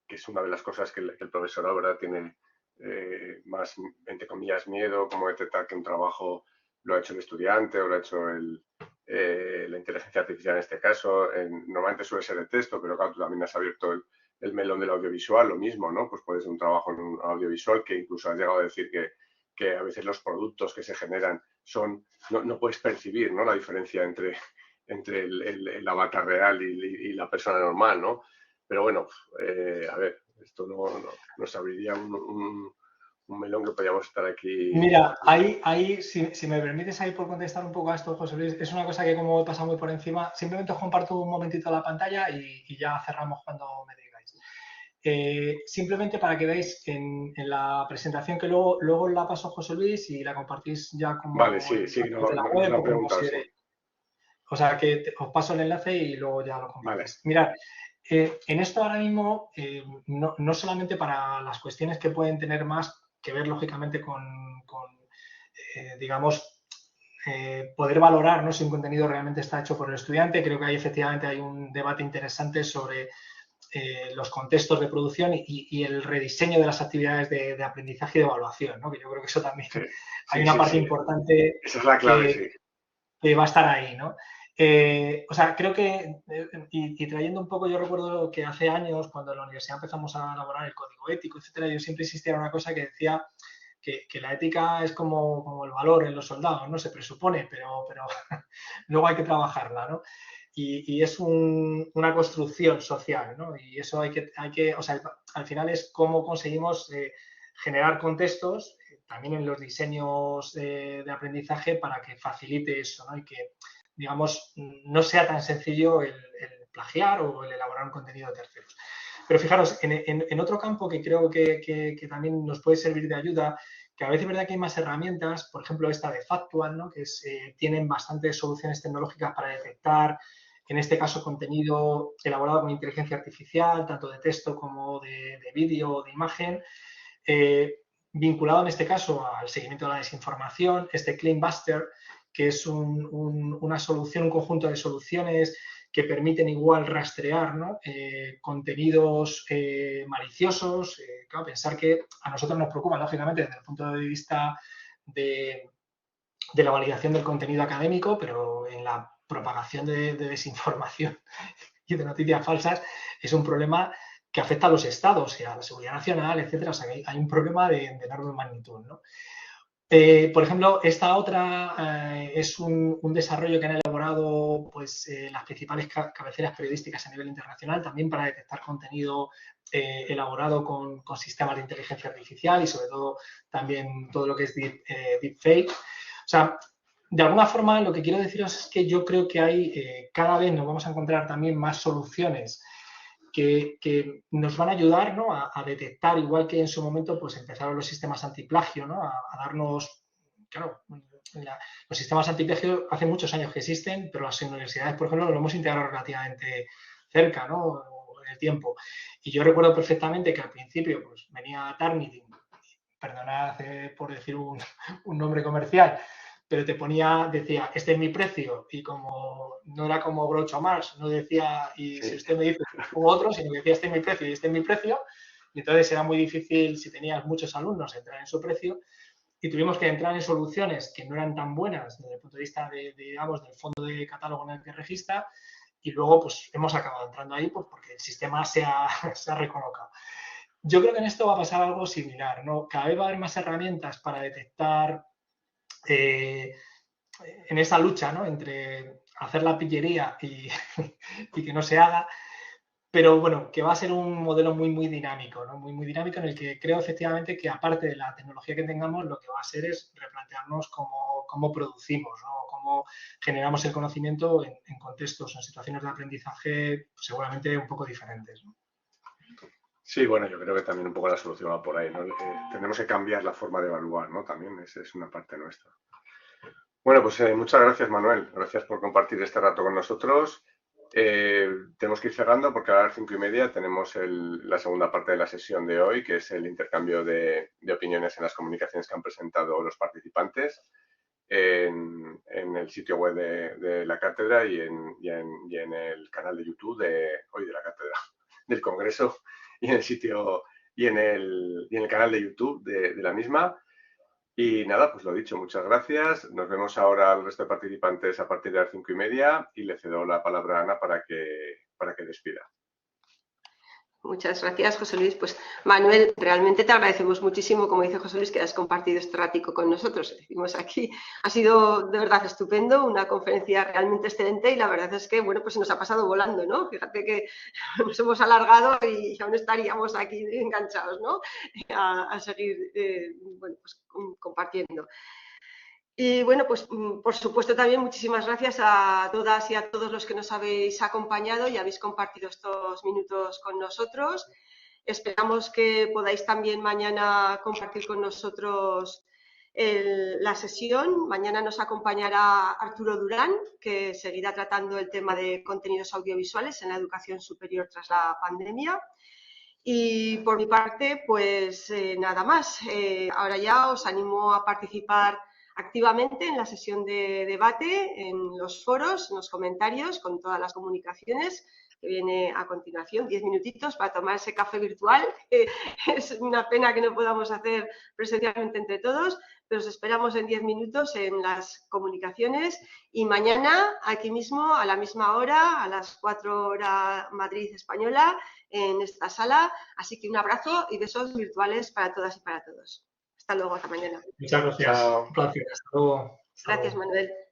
que es una de las cosas que el profesor ahora tiene más, entre comillas, miedo, cómo detectar que un trabajo lo ha hecho el estudiante o lo ha hecho la inteligencia artificial en este caso. Normalmente suele ser de texto, pero claro, tú también has abierto el melón del audiovisual, lo mismo, ¿no? Pues puede ser un trabajo en un audiovisual que incluso has llegado a decir que a veces los productos que se generan no puedes percibir, ¿no?, la diferencia entre el avatar real y la persona normal, ¿no? Pero bueno, a ver, esto nos abriría un melón que podríamos estar aquí. Mira, ahí si me permites ahí por contestar un poco a esto, José Luis, es una cosa que como he pasado muy por encima, simplemente os comparto un momentito la pantalla y ya cerramos cuando me digáis. Simplemente para que veáis en la presentación que luego la paso a José Luis y la compartís ya como Vale, sí, de la no web la o como pregunta, sí. O sea, que os paso el enlace y luego ya lo compartís. Vale. Mirad, en esto ahora mismo, no solamente para las cuestiones que pueden tener más que ver, lógicamente, con digamos, poder valorar, ¿no?, si un contenido realmente está hecho por el estudiante. Creo que ahí efectivamente hay un debate interesante sobre los contextos de producción y el rediseño de las actividades de aprendizaje y de evaluación, ¿no? Que yo creo que eso también hay una parte importante. Esa es la clave, que va a estar ahí, ¿no? O sea, creo que, y trayendo un poco, yo recuerdo que hace años, cuando en la universidad empezamos a elaborar el código ético, etcétera, yo siempre insistía en una cosa que decía que la ética es como el valor en los soldados, ¿no? Se presupone, pero luego hay que trabajarla, ¿no? Y es una construcción social, ¿no? Y eso hay que, o sea, al final es cómo conseguimos generar contextos también en los diseños de aprendizaje para que facilite eso, ¿no? Y que, digamos, no sea tan sencillo el plagiar o el elaborar un contenido de terceros. Pero fijaros, en otro campo que creo que también nos puede servir de ayuda, que a veces es verdad que hay más herramientas, por ejemplo esta de Factual, ¿no?, que tienen bastantes soluciones tecnológicas para detectar, en este caso, contenido elaborado con inteligencia artificial, tanto de texto como de vídeo o de imagen, vinculado en este caso al seguimiento de la desinformación, este Claimbuster, que es una solución, un conjunto de soluciones que permiten igual rastrear, ¿no?, contenidos maliciosos. Claro, pensar que a nosotros nos preocupa, lógicamente, desde el punto de vista de la validación del contenido académico, pero en la propagación de desinformación y de noticias falsas es un problema que afecta a los estados y a la seguridad nacional, etcétera. O sea, que hay un problema de enorme magnitud, ¿no? Por ejemplo, esta otra es un desarrollo que han elaborado pues, las principales cabeceras periodísticas a nivel internacional, también para detectar contenido elaborado con sistemas de inteligencia artificial y sobre todo también todo lo que es deepfake. O sea, de alguna forma lo que quiero deciros es que yo creo que hay, cada vez nos vamos a encontrar también más soluciones que nos van a ayudar, ¿no?, a detectar, igual que en su momento pues empezaron los sistemas antiplagio, ¿no?, a darnos, claro, los sistemas antiplagio hace muchos años que existen, pero las universidades, por ejemplo, lo hemos integrado relativamente cerca, ¿no?, en el tiempo. Y yo recuerdo perfectamente que al principio pues venía Turnitin, perdonad por decir un nombre comercial, pero decía, este es mi precio, y como no era como Groucho Marx, no decía, y si usted me dice u otro, sino que decía, este es mi precio y este es mi precio, y entonces era muy difícil, si tenías muchos alumnos, entrar en su precio, y tuvimos que entrar en soluciones que no eran tan buenas desde el punto de vista digamos, del fondo de catálogo en el que registra, y luego pues hemos acabado entrando ahí pues, porque el sistema se ha recolocado. Yo creo que en esto va a pasar algo similar, ¿no? Cada vez va a haber más herramientas para detectar en esa lucha, ¿no?, entre hacer la pillería y que no se haga, pero bueno, que va a ser un modelo muy, muy dinámico, ¿no?, muy, muy dinámico, en el que creo efectivamente que aparte de la tecnología que tengamos, lo que va a ser es replantearnos cómo producimos, ¿no?, cómo generamos el conocimiento en contextos, en situaciones de aprendizaje seguramente un poco diferentes, ¿no? Sí, bueno, yo creo que también un poco la solución va por ahí, ¿no? Tenemos que cambiar la forma de evaluar, ¿no? También esa es una parte nuestra. Bueno, pues muchas gracias, Manuel. Gracias por compartir este rato con nosotros. Tenemos que ir cerrando porque a las 5:30 tenemos la segunda parte de la sesión de hoy, que es el intercambio de opiniones en las comunicaciones que han presentado los participantes en el sitio web de la cátedra y en el canal de YouTube de la cátedra, del Congreso, y en el sitio y en el canal de YouTube de la misma. Y nada, pues lo dicho, muchas gracias. Nos vemos ahora al resto de participantes a partir de las 5:30 y le cedo la palabra a Ana para que despida. Muchas gracias, José Luis. Pues, Manuel, realmente te agradecemos muchísimo, como dice José Luis, que has compartido este ratico con nosotros. Decimos aquí, ha sido de verdad estupendo, una conferencia realmente excelente y la verdad es que, bueno, pues se nos ha pasado volando, ¿no? Fíjate que nos hemos alargado y aún estaríamos aquí enganchados, ¿no? A seguir, bueno, pues compartiendo. Y bueno, pues por supuesto también muchísimas gracias a todas y a todos los que nos habéis acompañado y habéis compartido estos minutos con nosotros. Esperamos que podáis también mañana compartir con nosotros la sesión. Mañana nos acompañará Arturo Durán, que seguirá tratando el tema de contenidos audiovisuales en la educación superior tras la pandemia. Y por mi parte, pues nada más. Ahora ya os animo a participar activamente en la sesión de debate, en los foros, en los comentarios, con todas las comunicaciones que viene a continuación, 10 minutitos para tomar ese café virtual. Es una pena que no podamos hacer presencialmente entre todos, pero os esperamos en 10 minutos en las comunicaciones y mañana aquí mismo a la misma hora, a las 4 horas Madrid española, en esta sala. Así que un abrazo y besos virtuales para todas y para todos. Hasta luego, hasta mañana. Muchas gracias. Chao. Un placer. Hasta luego. Gracias, Manuel.